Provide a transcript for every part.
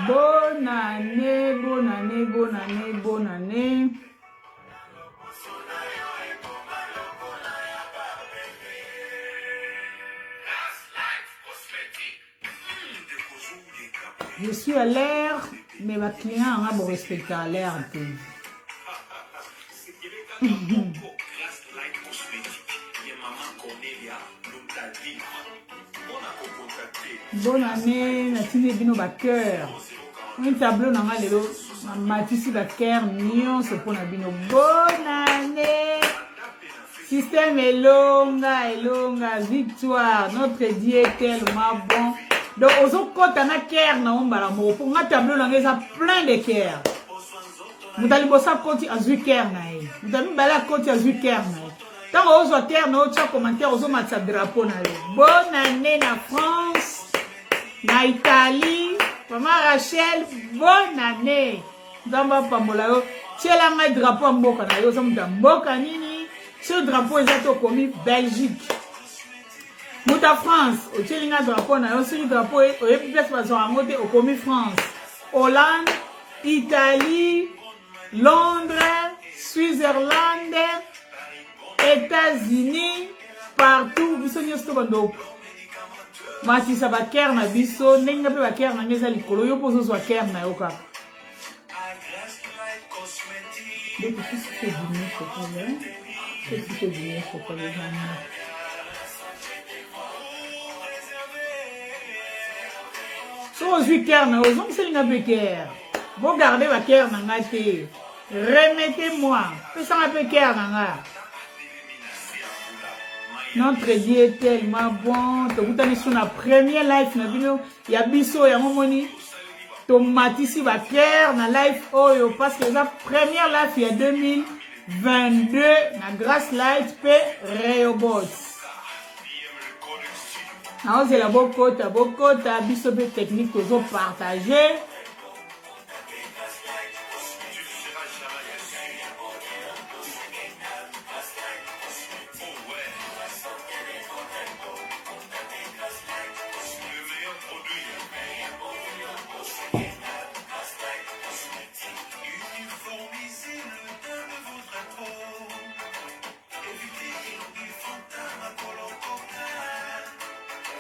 Bonne année, bonne année, bonne année, bonne année. Je suis à l'air, mais ma client a beau respecter à l'air. Bonne année, Natine Bino Baker. Un tableau dans le Matisse Baker, Nyon, c'est pour Nabino. Bonne année. Système est longa, victoire. Notre Dieu est tellement bon. Donc, aux autres côtés, on a cœur, pour un tableau, on a plein de cœur. Vous allez bosser à côté à Zucker, vous allez aller à côté à Zucker. Tant que vous avez un commentaire, vous avez un drapeau. Bonne année na France, na Italie, maman Rachel, bonne année. Dans ma pambolao, si elle a un drapeau en Boka, vous avez un Boka Nini, ce drapeau est commis Belgique. Mouta France, au Tchélinga drapeau, on a aussi un drapeau, au commis France, Hollande, Italie, Londres, Switzerland, États-Unis, partout, biso nyosto bando. Mati sa baker na biso, nenga pe baker na ngeza likolo yo pozo zo baker na yo kaka. Donc qu'est-ce que tu dis c'est pas là? Qu'est-ce que tu dis c'est pas là? So zo baker na yo, zo selinga baker. Vous gardez ma cœur dans la tête. Remettez-moi. Faites un peu cœur dans la. Notre Dieu est tellement bon. Vous avez sur la première live. Il y a biso, il y a momoni. Tomatisi va cœur dans la live. Oh, parce que la première live, il y a 2022. La grâce live, Rehoboth. Alors, c'est la bocota, biso, technique que vous partagez.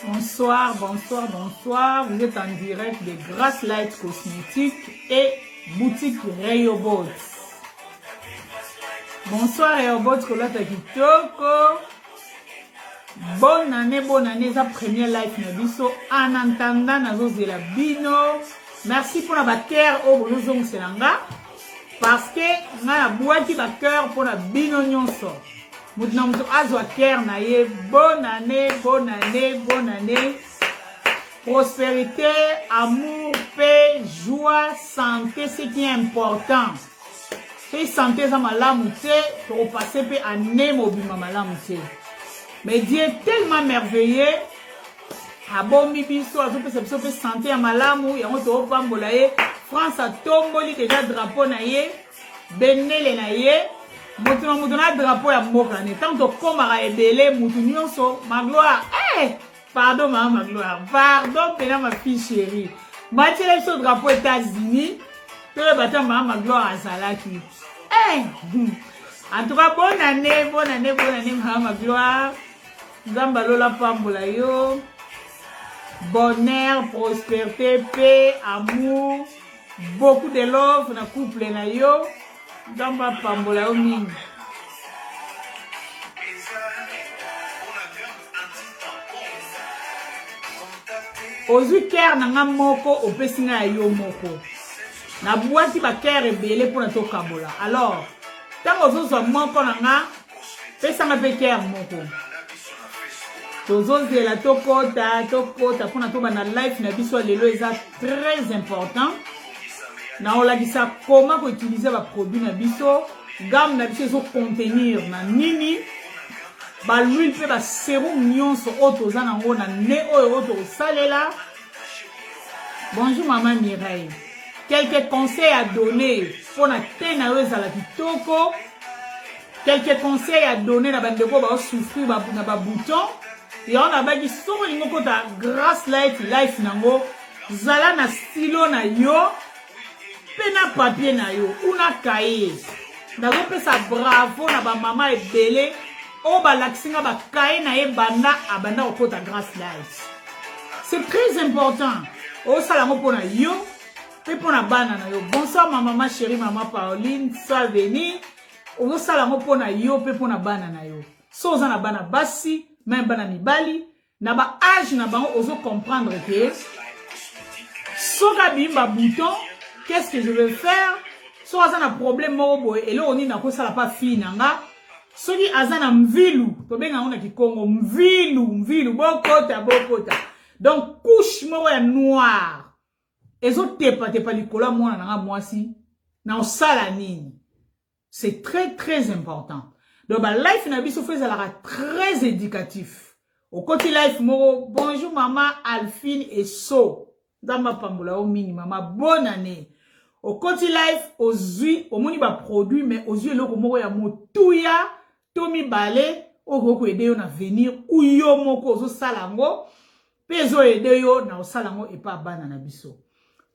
Bonsoir, bonsoir, bonsoir. Vous êtes en direct de Grace Light Cosmétiques et boutique Rehoboth. Bonsoir Rehoboth, Kolata Kitoko. Bonne année, sa première live Nabiso. En entendant Nazo de la Bino. Merci pour la backer au Bolozong Selanga. Parce que na boîte backer pour la Bino Nyonso. Bonne année. Prospérité, amour, paix, joie, santé, ce qui est important. Si santé, ça m'a l'amouté, pour passer à année, m'a l'amouté. Mais Dieu est tellement merveilleux. A bon mibiso, a peu santé à malamou, et on te repambolaye. France a tomboli déjà drapeau naïe, benele naïe. Moutona drapeau ya mboka ne tant que comme a ebele moutunyo so ma gloire pardon ma gloire pardon pena ma fille chérie matile so drapeau États-Unis te bata ma gloire azalaki en tout cas bonne année ma gloire Zamba lola pambola yo bonheur prospérité paix amour beaucoup de love na couple na yo Zamba pambola yo mingi. Ozu ker nanga moko opesinga yo moko. Na boîte ba ker ebele pour na to kambola. Alors, tant ozo so moko nanga pesanga pe ker moko. Tozo de la tokota pour na to bana life na biso lelo eza très important. Na on l'a dit ça comment pour utiliser ba produit na biso gamme na biso so contenir na nini ba l'huile pe ba sérum nyonso auto za na ngo na ne auto salela. Bonjour maman Mireille. Quelques conseils à donner pour na tena weza la kitoko quelques conseils à donner na bandeko ba souffrir na ba bouton et on a bagi soko lingo kota grâce life nango zala na stylo na yo pena papier na yo una cahier ndazo pesa bravo na ba mama ebele o ba laksinga ba cahier na ye banda abanda okota grâce life. C'est très important. O salango pona yo pe pona bana na yo. Bonsoir ma maman chérie, maman Pauline, sois venue. O salango pona yo pe pona bana na yo. So za na bana basi, même bana mibali, na ba âge na bango ozo comprendre que soka bimba bouton, qu'est-ce que je vais faire? So za na problème moko boy et là on na ko sala pas fille nanga. Soki azana mvilu, to benga ona kikongo mvilu bokota. Donc couche moko ya noir. Ezo tepa likolo mona nanga mwasi na osala nini. C'est très très important. Donc ba life na biso fait ça très éducatif. Au côté life moko bonjour maman Alphine et So. Dama pambola o mini maman bonne année. Au côté life ozui omoni ba produit mais ozui eloko moko ya motuya tomi balé okoko aider yo na venir ou yo moko ozo salango pezo aider yo na osalango et pas bana na biso.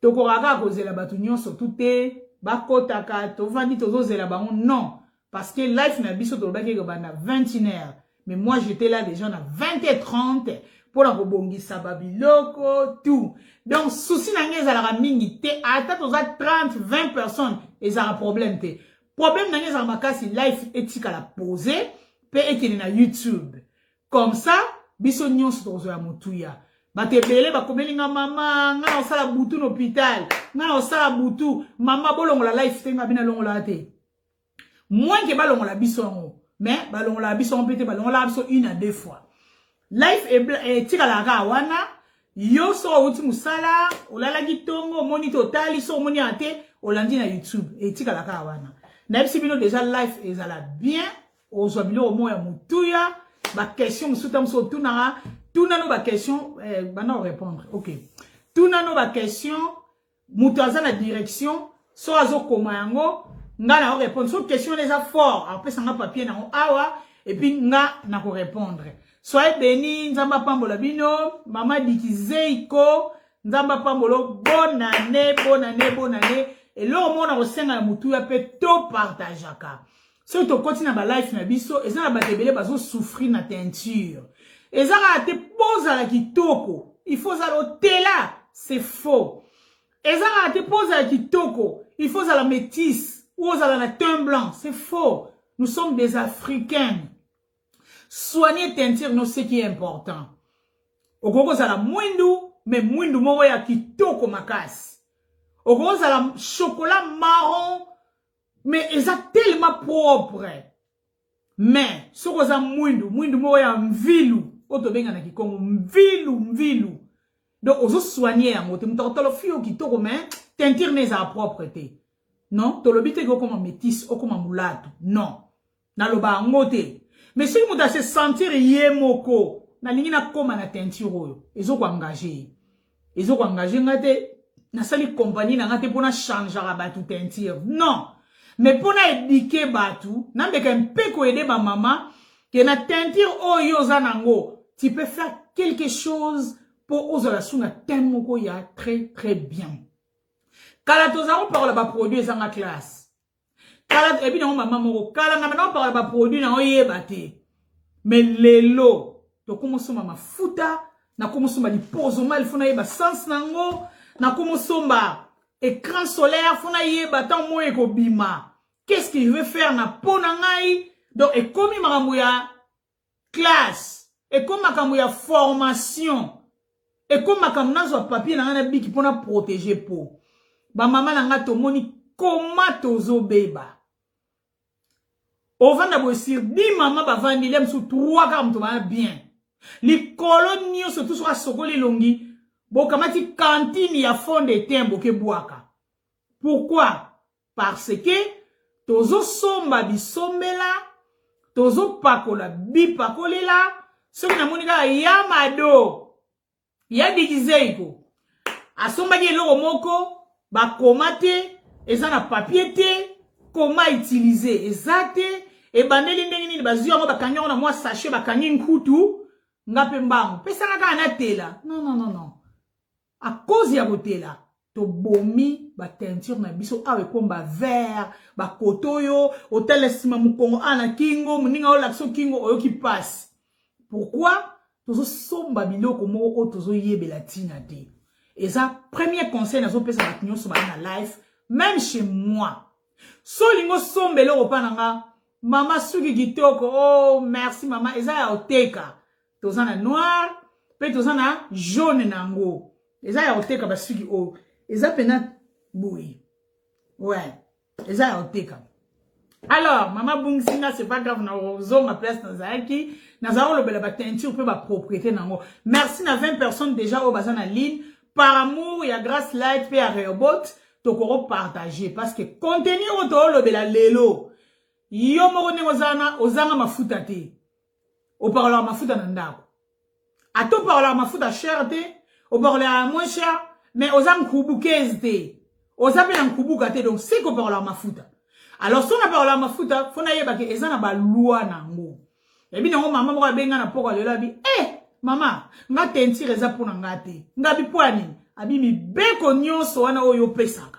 Tokoraka kozela batu nyonso tuté bakotaka tovandi tozozela bango non parce que life na biso tolobaki ke bana 21h mais moi j'étais là déjà na 20h30 pour la kobongisa babiloko tout. Donc souci na ngeza la mingi te ata toza 30-20 personnes ezala problème te. Problème na ngeza makasi life etika la poser pe ekene na YouTube. Comme ça biso nyonso tozo ya motuya. Batebele bakomelinga mama nga na osala butu na hôpital nga na osala butu mama bolongola life tenga bina longola te. Moins que balongola biso ngo mais balongola biso mpete balongola biso une à deux fois. Life est tika la ga wana yo so uti musala olala gitongo moni totali so moni ate olandi na YouTube et tika la ga wana. Na bisi bino déjà life ezala bien ozo bilo mo ya mutuya ba question musuta muso tunara tunano ba question bana répondre. OK. Tunano ba question mutaza na direction so azo koma yango nga na répondre so question déjà fort après ça nga papier na awa et puis nga na ko répondre. Soyez bénis, nzamba pambola bino, maman Dikizeiko, nzamba pambolo, bonne année. Et là, on a reçu un moutou, ya peut tout partager. Si on continue dans la life na biso, et ça na batebele bazo souffrir na teinture. Et ça a été posé à la kitoko. Il faut ça là, c'est faux. Et ça a été posé à la kitoko. Il faut ça la métisse ou à la teint blanc, c'est faux. Nous sommes des Africains. Soigner teinture, non, c'est qui est important. Au Congo, ça la mwindu, mais mwindu moro ya kitoko makasi. Au Congo, ça la chocolat marron, mais ils sont tellement propres. Mais, ce que ça mwindu moro ya mvilu, oto benga na kikongo, mvilu. Donc, ozo soigner ya mote, mtokotolo fio kitoko, mais teinture n'est sa propreté. Non, tolobite go comme métis, ou comme moulato. Non. Naloba ngote. Mais si vous se sentir yemoko, na lingi na koma na teinture oyo, ezo ko engager. Ezo ko engager ngate na sali compagnie na ngate pona changer batu teinture. Non. Mais pona éduquer batu, na mbeka mpe ko aider ba maman que na teinture oyo zanango, tu peux faire quelque chose pour ozola sunga temoko ya très très bien. Kala tozaro parole ba produit zanga classe. Kala ebi na maman moko kala na maintenant par ba produit na oyeba te mais lelo to komosoma mafuta na komosoma liposoma ifuna yeba sans nango na komosomba écran solaire funa yeba tant mo ekobima qu'est-ce que je vais faire na pona ngai donc et komi makambo ya classe et comme makambo ya formation et comme makambo nazo papier na ngana biki pona protéger po ba mama na nga to moni comment tozo beba. Au vanda bossir, di maman ba vandi lem sous 3 quarts to bien. Li colonio surtout sur sokoli longi, bo kamati cantine ya fond de tembo ke boaka. Pourquoi? Parce que tozo somba bisombela, tozo pakola bi pakolela, so na monika yamado. Ya digizeiko. Asomba ki loko moko, ba komate, eza na papier te, comment utiliser exacte et bandeli ndenge nini bazwi yango bakangi yango na mwa sachet bakangi nkutu nga pe mbango pesanga kaka na tela non à cause ya botela to bomi ba teinture na biso awe komba vert ba kotoyo hôtel sima mukongo ana kingo muninga o lakso kingo oyoki passe pourquoi tozo somba biloko moko o tozo yebela tina te et ça premier conseil nazo pesa ba nyonso ba na life même chez moi so lingo sombelo opananga mama suki kitoko oh merci mama eza ya oteka tozana noir pe tozana jaune nango eza ya oteka ba suki o eza pena boui ouais eza ya oteka alors mama bungsinga c'est pas grave na ozonga place na zaki na zao lobela ba teinture pe ba propriété nango merci na 20 personnes déjà au bazana ligne par amour ya Grace Light pe ya Reobot tokoro partager parce que contenu auto lobela lelo yo moko ne ozanga mafuta te o parla mafuta na ndako ato parla mafuta cher te o parla moins cher mais ozang kubuke te ozape na kubuka te donc c'est ko parla mafuta alors si on a parla mafuta fona yeba ke ezana ba loi nango et bien ngo mama moko benga na poko lela bi mama nga tentire eza pona ngate ngabi poani abi mi beko nyonso wana oyo pesaka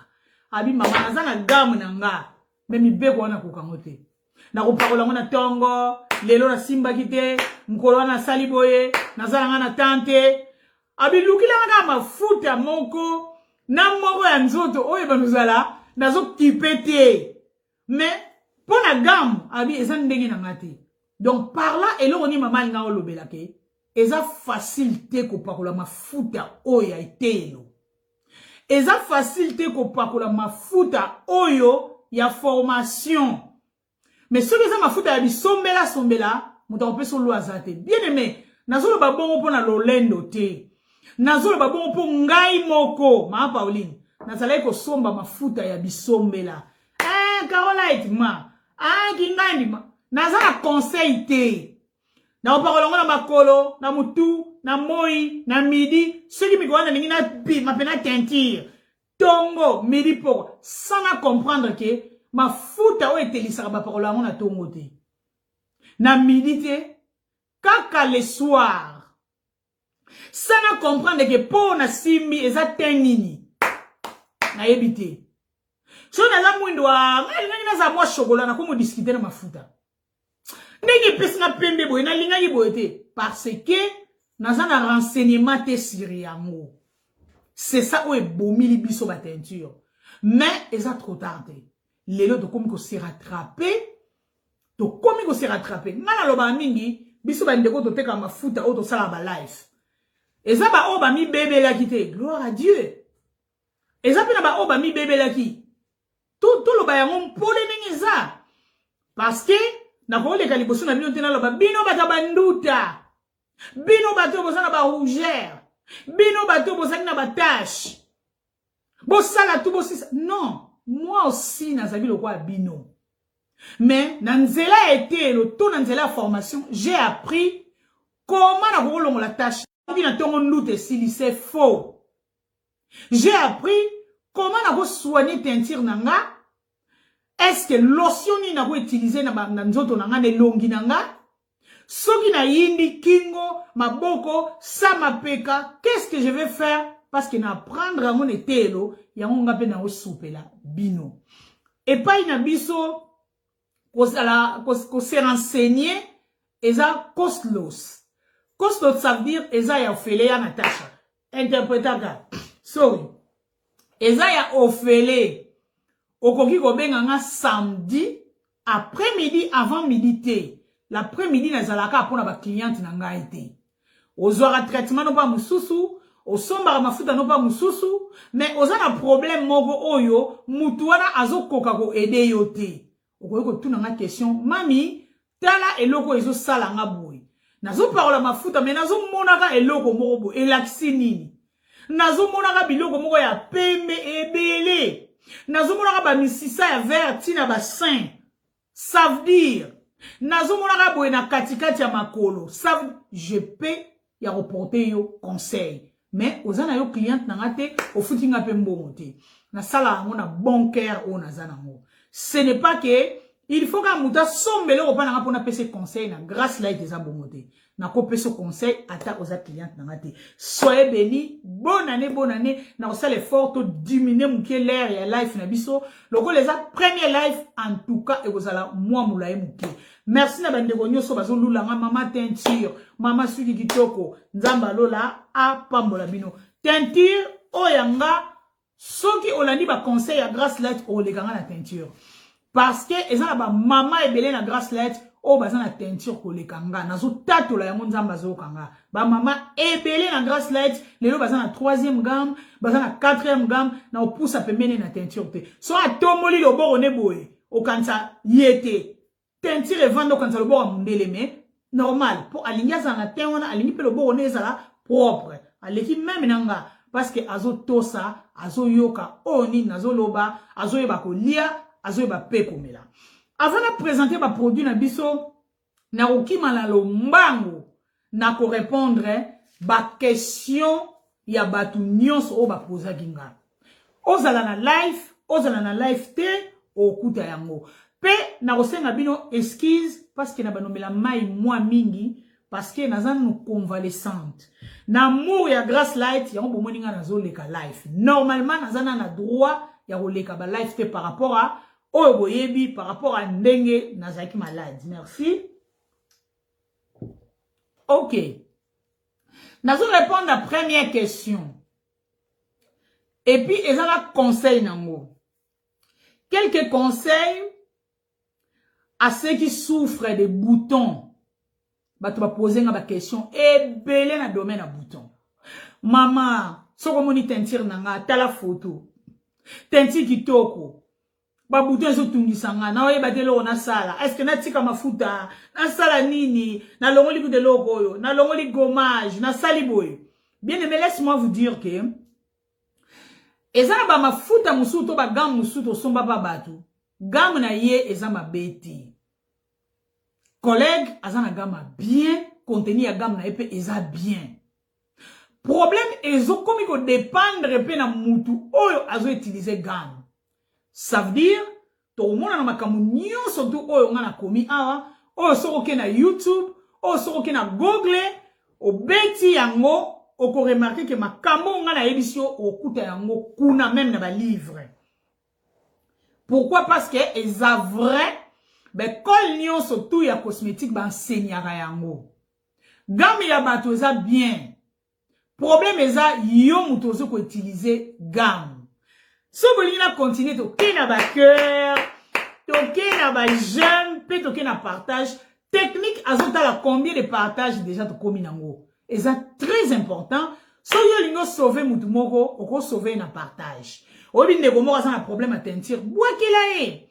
abi mama nazana gamu na nga mais mi beko wana kokangote na kopakola ngona tongo lelo na simba kite mkolo na saliboye nazala nga na tante abi lukila nga mafuta moko na moko ya nzoto oyo banuzala nazo kipete mais pona gamu abi eza ndenge na ngate donc par là eloko ni mama nga olobela ke eza facilité kopakola mafuta oyo ya etelo eza facilité kopakola mafuta oyo ya formation mais ce que ça mafuta ya bisombela sombela muta opeso lo azate bien aimé nazolo ba bongo pona lolendo te nazolo ba bongo po ngai moko ma Pauline nazala ko somba mafuta ya bisombela Carolite ma kingandi ma nazala conseil te na opakolongo na makolo na mutu na moi na midi ceux qui me connaissent ningi na bi mapena teinture tongo midi poko sans comprendre que mafuta o etelisaka ba parolango na tongo te na midi te kaka le soir sans comprendre que po na simbi eza tenini na yebite so na la mwindo wa ngai na za mwa chocolat na komo discuter na mafuta ndenge pesi na pembe boye na linga yiboye te parce que naza na renseignement te sur yango c'est ça où est bomili biso ba teinture mais eza trop tard lelo to komi ko se rattraper ngana loba mingi biso ba ndeko to teka mafuta o to sala ba life eza ba o ba mi bebela kite gloire à Dieu eza pena ba o ba mi bebela ki tout loba yango mpole ningeza parce que na ko le kaliboso na bino tena loba bino bata banduta bino bato bozana ba rougeur bino bato bozana na ba tache bosala tout bosisa non moi aussi nazali le quoi bino mais nanzela été le tout nanzela formation j'ai appris comment na ko longola tâche na tongo ndute si c'est faux j'ai appris comment na ko soigner teinture nanga est-ce que lotion ni na ko utiliser na nzoto nanga ne longi nanga soki na yindi kingo maboko sama peka qu'est-ce que je vais faire parce que na prendre mon etelo yango ngape na osupela bino et pas ina biso ko se renseigner eza coslos ça veut dire eza ya ofele ya Natasha interprétaga sorry eza ya ofele okoki ko benga nga samedi après-midi avant midi te l'après-midi nazalaka pona ba cliente na ngai te ozwara traitement no pa mususu osomba mafuta no pa mususu mais ozana problème moko oyo mutu wana azokoka ko aider yo te okoki ko tuna nga question mami tala eloko ezo sala nga boy nazo parola mafuta mais nazo monaka eloko moko bo elaxi nini nazo monaka biloko moko ya pembe ebele nazo monaka ba misisa ya vert tina ba sein ça veut dire nazo monaka boy na katikati ya makolo ça veut je peux ya reporter yo conseil mais ozana yo cliente nanga te ofutinga pe mbongo te na sala ngo na bon cœur o nazana ngo ce n'est pas que il faut que muta sombele ko pana pour na pese conseil na grâce light des abongoté na ko pese conseil ata aux clients na ngate soyez bénis bonne année na osala effort to diminuer muke l'air ya life na biso loko les premier life en tout cas et kozala moi moulaye muke merci na bande gonyoso bazo lulanga mama teinture mama suki kitoko nzamba lola a pambola bino teinture oyanga soki olandi ba conseil ya grâce light o lekanga na teinture parce que eza ba mama ebele na grâce light o baza na teinture ko lekanga nazo tatola ya nzamba zo kanga ba mama ebele na grâce light lelo baza na 3e gamme baza na 4e gamme na opusa pembeni na teinture te so atomoli loboro ne boye o kansa yete teinture evando kansa loboro mundele me normal pour alinga za na teona alingi pe loboro ne ezala propre aleki même nanga parce que azo tosa azo yoka oni nazo loba azo yeba ko lia azo yeba pe komela avant de présenter ma produit na biso na okima la lombango na ko répondre ba question ya batu nyonso o ba posa ginga ozala na live te okuta yango pe na kosenga bino excuse parce que na banomela mai moi mingi parce que naza nous convalescente na amour ya grâce light yango bomoninga nazo leka live normalement naza na droit ya koleka ba live te par rapport à oyo boyebi par rapport à ndenge nazaki malade merci ok nazo répondre à la première question et puis ezala conseil nango quelques conseils à ceux qui souffrent des boutons bato ba poser nga ba question ebele na domaine à bouton mama soko moni teinture nanga tala photo teinture kitoko ba bouton so tungisanga na oyeba te loko na sala est-ce que na tika mafuta na sala nini na longoli ku de loko oyo na longoli gommage na sali boy bien aimé laisse-moi vous dire que ezana ba mafuta musuto ba gamme musuto somba ba batu gamme na ye ezama beti collègue azana gamme bien contenu ya gamme na epe eza bien problème ezo komi ko dépendre pe na mutu oyo azo utiliser gamme. Ça veut dire, tout le monde a makamou surtout oyo nga na komi awa, oyo soko ke na YouTube, oyo soko ke na Google, o beti yango, o ko remarquer que makambo nga na ebisio o kuta yango kuna même na ba livre. Pourquoi? Parce que eza vrai, ben kol nyon surtout ya cosmétique ba enseignara yango. Gamme ya bato eza bien. Problème eza yo mutozo ko utiliser gamme. Si vous voulez continuer, toquer na ba cœur, toquer na ba j'aime, puis toquer na partage. Technique, azota la combien de partage déjà to komi nango. Et ça très important. Si vous voulez sauver mutumoko, oko sauver na partage. Obi ndeko moko ça na problème à teinture. Bois qu'il a e.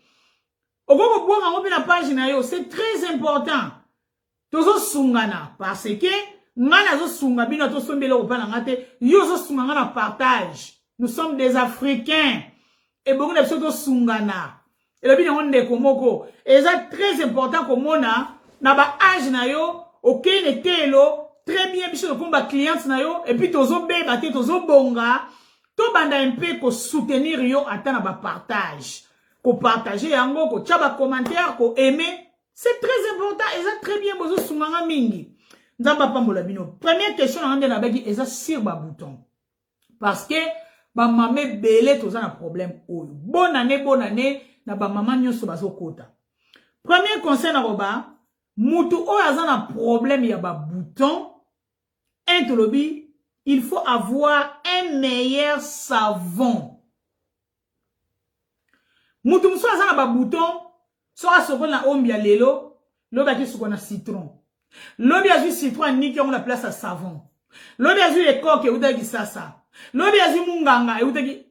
Oko bois nango pe na page na yo, c'est très important. Tozo sungana parce que ngana zo sunga bino to sombelo ko pa na ngate, yo zo sunga na partage. Nous sommes des Africains. Et beaucoup de choses sungana. Et le bien on est comme et c'est très important comme on a na ba âge na yo, OK netelo, très bien biso comme ba client na yo et puis tozo beba te tozo bonga, to banda un peu ko soutenir yo ata na ba partage. Ko partager yango ko tcha ba commentaire ko aimer, c'est très important et ça très bien bozo sunganga mingi. Nzamba pambola bino. Première question na ngende na bagi eza sur ba bouton. Parce que ba mamé belé toza na problème oyo. Bonne année na ba maman nyonso bazo kota. Premier conseil na roba, mutu oyo aza na problème ya ba bouton, intolobi, il faut avoir un meilleur savon. Mutu muso aza na ba bouton, so asoko na ombi ya lelo, loba ki soko na citron. Lobi azu citron niki on la place à savon. Lobi azu ekoko e utaki sasa. Lobi azu munganga e utaki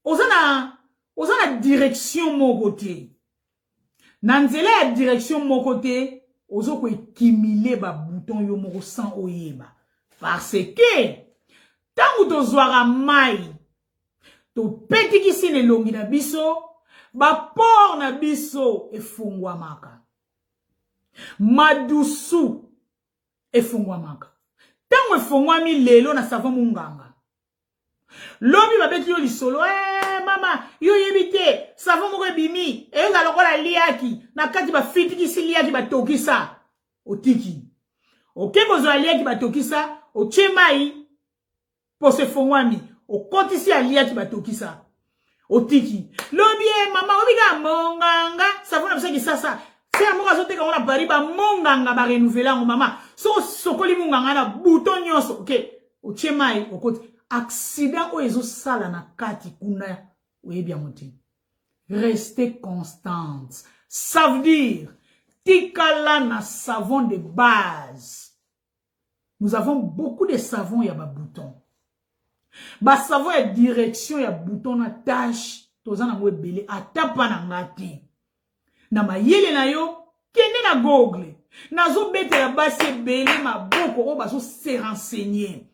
Ozana direction mon côté. Nanzela ya direction mon côté, ozo ko ekimile ba bouton yo moko sans oyeba. Parce que tangu to zwara mai, to petikisi ne longi na biso, ba por na biso efungwa maka. Madusu efungwa maka. Tangu efungwa mi lelo na savon munganga. Lobi babeti yo lisolo, mama yo yebite savon moko bimi e nga lokola liaki na kati ba fitikisi liaki ba tokisa otiki oke bozo liaki ba tokisa o chemai po se fongwami o kotisi liaki ba tokisa otiki lobie mama obiga monganga savon na bisaki sasa c'est amour azote quand on a bari ba monganga ba renouveler ngo mama so sokoli monganga na bouton nyonso OK o chemai o koti accident o ezo sala na kati kuna oyebi ya moti restez constante ça veut dire tikala na savon de base nous avons beaucoup de savons ya ba bouton ba savon ya direction ya bouton na tâche toza na ngo ebele atapa na ngati na mayele na yo kende na google nazo betela basi ebele maboko o baso se renseigner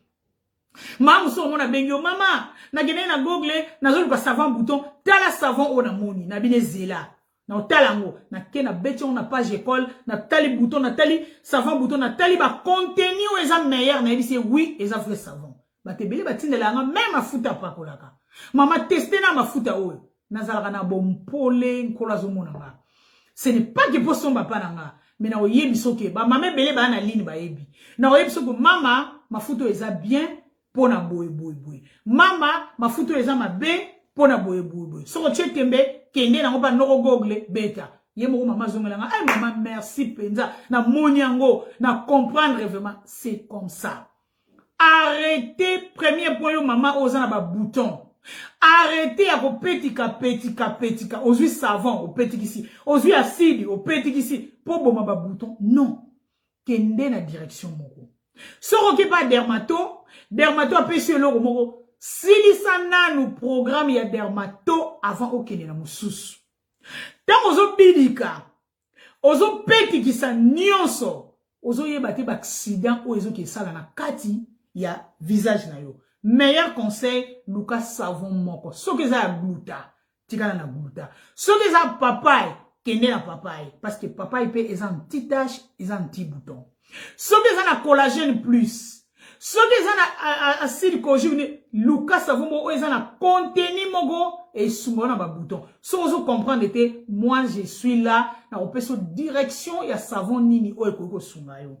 mamu so mona bengyo mama na gene na google nazo luka savon bouton tala savon o na moni na bine zela na otala ngo na ke na beti on na page école na tali bouton na tali savon bouton na tali ba contenu o eza meilleur na dit oui eza vrai savon ba tebele batindela nga même mafuta pakolaka mama tester na mafuta o nazalaka na bompole nkola zo mona nga ce n'est pas que pour son papa nanga mais na oyebi soke ba mama bele ba na ligne ba yebi na oyebi soke mama mafuta eza bien pona boye mama mafuta eza mabe pona boye soko chetembe kende na ngoba noko google beta yemo mama zongelanga ay mama merci penza na monyango na comprendre vraiment c'est comme ça arrêtez premier point yo mama ozana ba bouton arrêtez à vos petika ozui savon au petikisi ozui acide au petikisi pour boma ba bouton non kende na direction moko soko ki pas dermato apesi loko moko silisa nanu programme ya dermato avant okende na mususu tant ozo bidika ozo petikisa nyonso ozo yeba te ba accident o ezo ki sala na kati ya visage na yo meilleur conseil luka savon moko soki eza ya gluta tikana na gluta soki eza papaye kende na papaye parce que papaye pe eza anti tache eza anti bouton soki eza na collagène plus soki eza na acide kojique luka savon moko eza na contenu moko et souvent na ba bouton so ozo comprendre te moi je suis là na opeso direction ya savon nini o ekoko sunga yo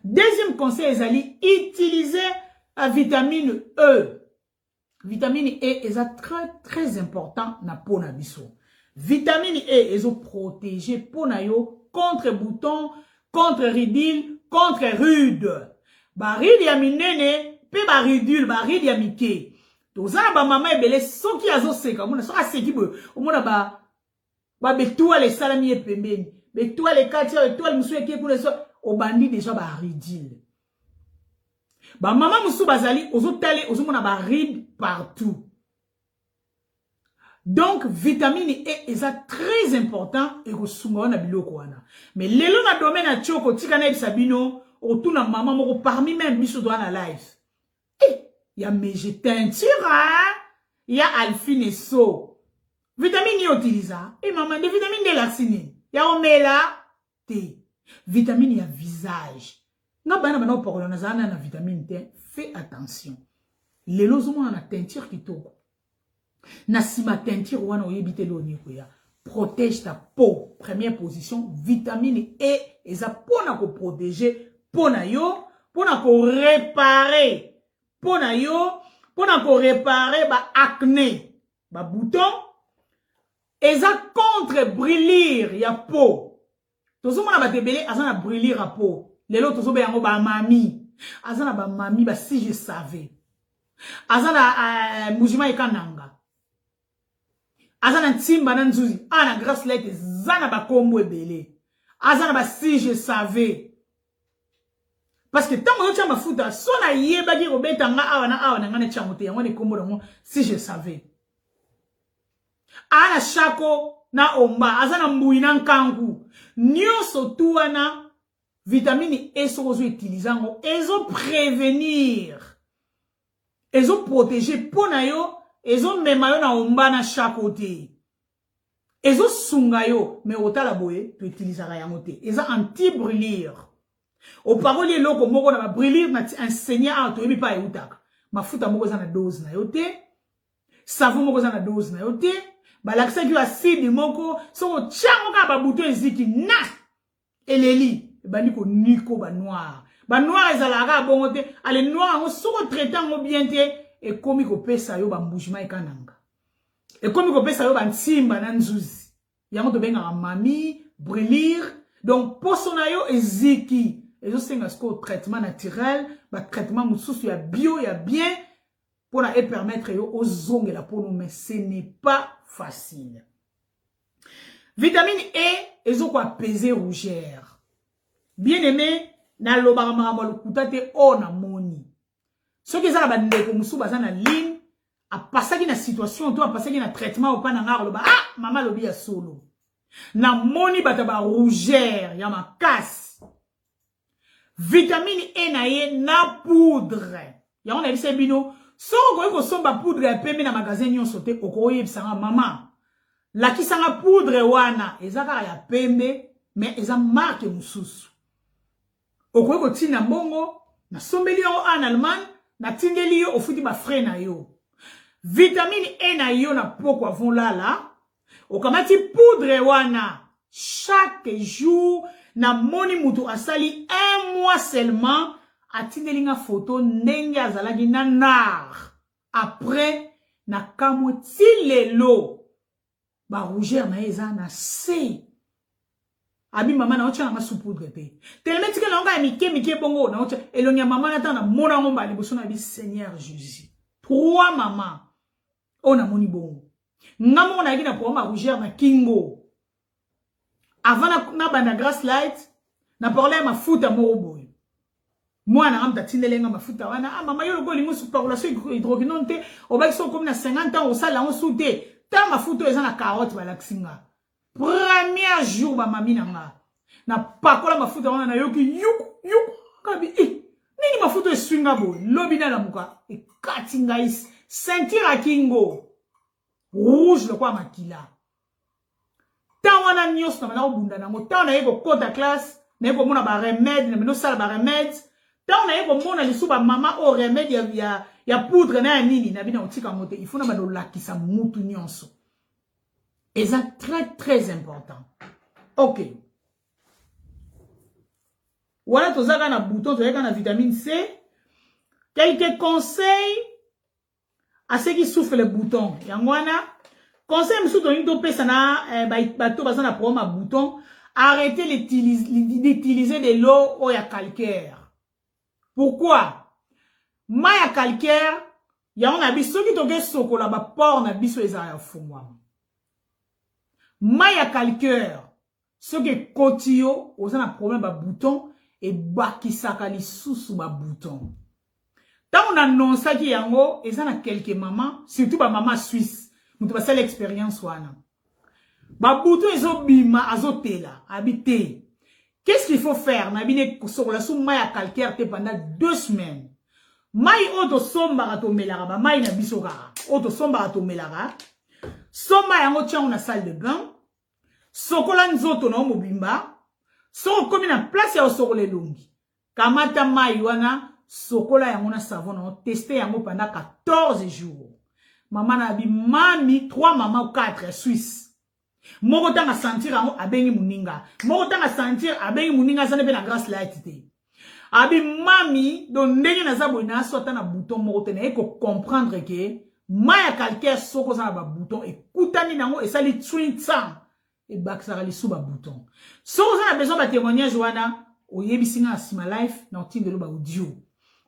deuxième conseil ezali utiliser la vitamine E. Vitamine E est très important na peau na biso. Vitamine E est protéger peau na yo contre bouton, contre ridule, contre rude. Ba ride ya minene, pe ba ridule, ba ride ya mike. Tozana ba mama ebele soki azo seka, mona so aseki bo, omona ba betua le salami e pembeni. Betua le katia, betua le musu eke kuna so obandi déjà ba ridule. Ba mama musu bazali ozotale ozomona ba ride partout. Donc vitamine E est très important et ko sunga na biloko wana. Mais lelo na domaine na choko tika na bisabino otuna mama moko parmi même biso do na live. Ya meje teinture ya alphine so. Vitamine E utiliza maman de vitamine de laxine. Ya omela te. Vitamine ya visage. Na bana bana opokolo na zana na vitamine T, fais attention. Lelo zomo na teinture kitoko. Na sima teinture wana oyebite lo nyeko ya. Protège ta peau. Première position, vitamine E eza pona ko protéger pona yo, pona ko réparer. Pona yo, pona ko réparer ba acné, ba bouton. Eza contre brûlure ya peau. Tozo mona ba debele azana brûlure ya peau. Les autres sont bien ba mami. Azana ba mami ba si je savais. Azana mujima ikananga. Azana ntimba na nzuzi. Ana grasse lete zana ba kombo ebele. Azana ba si je savais. Parce que tant que tu as ma fouta, so na yeba ki robeta nga awa na ngane chamote yango ne kombo ngo si je savais. Ana shako na omba, azana mbuina nkangu. Nyonso tuana vitamine E so ozo utilisant ezo prévenir ezo protéger pona yo ezo mema yo na omba na chaque côté ezo sunga yo mais otala boye tu utilisera yango te eza anti brûlure au parole loko moko na ba brûlure na enseigner a to yebi pa eutaka mafuta moko za na dose na yo te savon moko za na dose na yo te balakisa ki acide moko soko tiango ka ba bouton eziki na eleli bandi ko niko ba noir ezalaka bongo te ale noir ngo soko traiter ngo bien te e komi ko pesa yo ba mbujima ekananga e komi ko pesa yo ba ntimba na nzuzi yango to benga mami brûlure donc poso na yo eziki ezo senga sko traitement naturel ba traitement mususu ya bio ya bien pour la permettre yo ozongela pour nous mais ce n'est pas facile. Vitamine E ezo ko apaiser rougeur. Bien aimé na lobaka makambo lokuta te o na moni. Soki ezala ba ndeko musu baza na ligne a pasaki na situation to a pasaki na traitement ou pas na ngaro loba ah mama lobi ya solo. Na moni bata ba rougeur ya makasi. Vitamine E na ye na poudre. Ya on a dit bino so ko somba poudre ya pembe na magasin nyonso te okoye bisanga mama. La kisanga poudre wana ezaka ya pembe mais eza marque mususu. Okoye ko tina mbongo na sombeli yo en Allemagne na tindeli yo ofuti ba frais na yo. Vitamine E na yo na poko avon lala. Okamati poudre wana chaque jour na moni mutu asali 1 mois seulement atindelinga photo ndenge azalaki na nar après na kamoti lelo ba rougeur na eza na C abi mama na ocha na poudre te telemetika na nga mike bongo na ocha elonya mama na tana mona ngomba liboso na bi Seigneur Jésus 3 mama ona moni bongo ngamo na yaki na programme rougeur na kingo avant na banda grass light na parler mafuta moroboy moi na amta tindelenga mafuta wana ah mama yo loko lingo superlation hydroquinone te obaki so comme na 50 ans osala on souté ta mafuta eza na carotte balaksinga premier jour ba mami na pakola mafuta wana na yoki yuk kabi nini mafuta eswinga bo lobi na lamuka e katinga is sentir a kingo rouge le kwa makila ta wana nyos na bunda nango ta na yeko kota classe na yeko mona ba remède na meno sala ba remède ta na yeko mona lisu ba mama o remède ya poudre na nini na bina otika mote il faut na ba do lakisa mutu nyonso et ça très important. OK. Voilà tout ça na bouton to na vitamine C. Quelques conseils à ceux qui souffrent les boutons. Yangwana conseil msu to ndo pesa na bato bazana problème à bouton, arrêtez d'utiliser de l'eau ou ya calcaire. Pourquoi? Ma ya calcaire, ya on a biso ki toke sokola ba por na biso ezaya fumwa. Ma ya calcaire, ce que kotio, ozana problème ba bouton et bakisaka lisusu ba bouton. Tant on annonce ki yango, ezana quelques mamans, surtout ba maman suisse. Nous avons l'expérience wana. Ba bouton ezo bima azotela, habité. Qu'est-ce qu'il faut faire? Nabine sur la sou maya calcaire te pendant 2 semaines. Mai oto somba rato melara, ba mai na bisoka. Oto somba rato melara. Soma yango tia na salle de bain. Sokola nzoto na mobimba. Soko komi na place ya osokole longi. Kamata mai wana sokola yango na savon na tester yango pendant 14 jours. Maman na bi mami 3 maman ou 4 Suisse. Moko tanga sentir yango abengi muninga. Moko tanga sentir abengi muninga zane be na grasse light te. Abi mami don ndenge na zabo na sota na bouton moko te na eko comprendre que maya calcaire soko za ba bouton e kutani nango e sali twin sang e baksara li sous ba bouton. Soko za na besoin ba témoignage wana oyebisinga asima life na otindelo ba audio.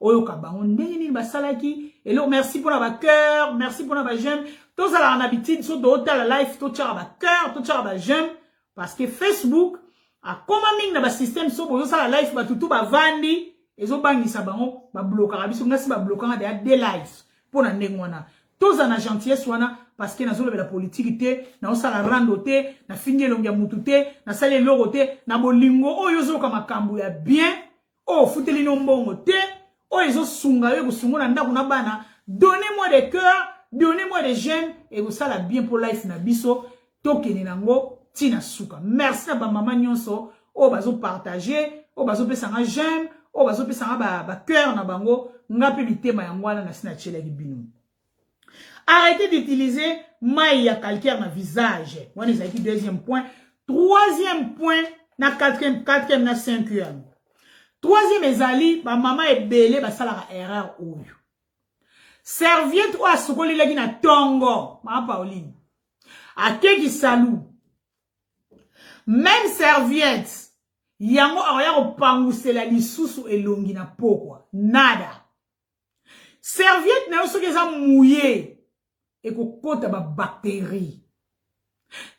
Oyoka bango ndenge nini basalaki elo merci pour la cœur, merci pour la j'aime. Tous ça en habitude so do la life to tchara ba cœur, to tchara ba j'aime parce que Facebook a commanding na ba système so bozo sala life ba tutu ba vandi ezo bangisa bango ba bloquer biso ngasi ba bloquer de des lives pour na ndenge wana. Tous na gentillesse wana parce que na zo la politique te na osala rando te na fingi longia mutu te na sala logo te na bolingo oyo zo kama makambo ya bien o futeli no mbongo te o ezo sunga yo kusungona ndako na bana. Donnez-moi des cœurs, donnez-moi des j'aime et vous ça la bien pour life na biso tokeni nango tina suka. Merci à ba maman nyonso o bazo partager, o bazo pesa nga j'aime, o bazo pesa nga ba cœur na bango ngapi bitema ya ngwana na sina chela bino. Arrêtez d'utiliser maille à calcaire dans le visage. On est dit deuxième point. Troisième point, na quatrième, na cinquième. Troisième ezali, ba maman est belé, ba sala erreur oyo. Serviette ou a sokoli lagi na tongo, ma Pauline. A keki salou. Même serviette, yango aroya ko pangusela lisusu elongi na pokwa. Nada. Serviette na yo soki eza mouillé et ko kota ba bactérie.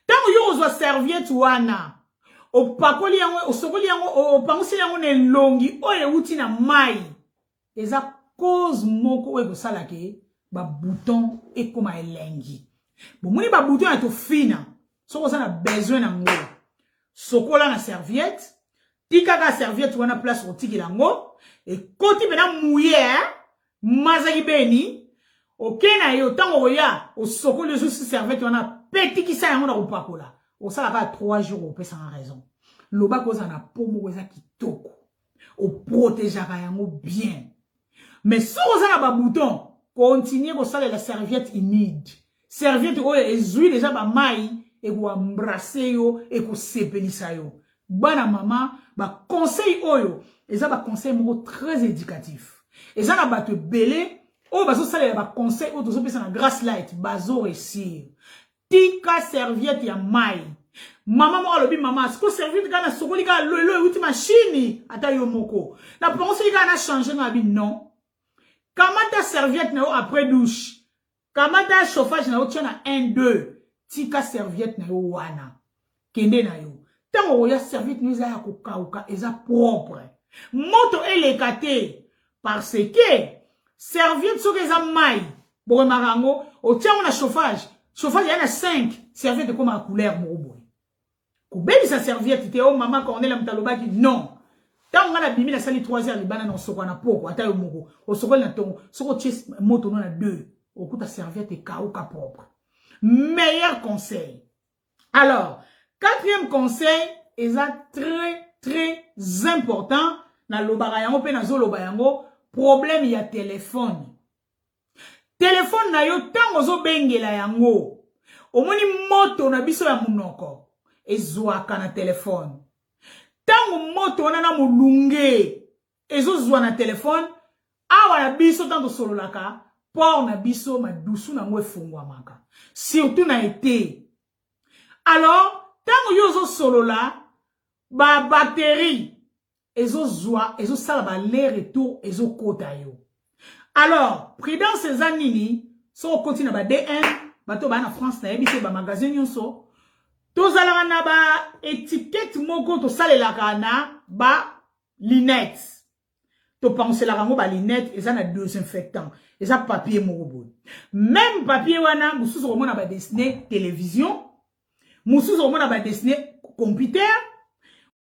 Tango yo ozwa serviette wana, o pakoli yango, o sokoli yango, o panguseli yango na elongi oyo euti na mai. Eza cause moko oyo kosala ke ba bouton ekoma elengi. Bomoni ba bouton ya to fina, soko za na besoin na ngo. Sokola na serviette, tika ka serviette wana place otiki lango, et koti pena mouillé, mazaki beni, ok na yo tango oya, o sokoli sous serviette wana petit qui sa yango na upakola. O sala ka 3 jours o pesa en raison. Loba koza na pomo weza kitoko. O protégeaka yango bien. Mais si vous avez un bouton, continuez à saler la serviette humide. Serviette où ezui déjà ba mai et vous embrasser yo et vous sepelisa yo. Bana maman, ba conseil oyo, et ça ba conseil mo très éducatif. Et ça na ba te belé, o ba so saler ba conseil o to so pesa na grass light, bazo réussir. Tika serviette ya mai. Maman mo alobi maman, est-ce que serviette kana sokoli ka lo uti machine ata yo moko. Na pensé kana changer na bi non. Comment ta serviette na yo après douche? Comment ta chauffage na yo tiana 1 2? Tika serviette na yo wana. Kende na yo. Tango oya serviette na eza ya kokauka eza propre. Moto elekate parce que serviette soki eza mai. Boke marango, o tiango na chauffage. Chauffage yana 5, serviette comme à couleur moroboy. Koubeli sa serviette te o maman Corneille Mtalobaki non. Tant on a bimi la sali 3 heures libana na soko na poko ata yo moko o soko na tongo soko ties moto na 2 o kuta serviette et kauka propre. Meilleur conseil. Alors, quatrième conseil est très important na lobara yango pe na zo loba yango problème ya téléphone. Téléphone na yo tango zo bengela yango. Omoni moto na biso ya munoko ezwaka na téléphone. Tango moto wana na mulunge ezozwa na téléphone awa na biso tanto sololaka por na biso madusu na ngwe fungwa maka surtout na été. Alors tango yozo solola ba batterie ezozwa ezosala ba les retour ezokota yo. Alors prudence ezanini so continue ba D1 bato ba na France na yebi se ba magasin nyonso. Tozalaka na ba étiquette moko to salelaka na ba lunettes. To penselaka ngo ba lunettes eza na désinfectant, eza papier moko boy. Même papier wana mususu komona ba dessiné télévision, mususu komona ba dessiné computer,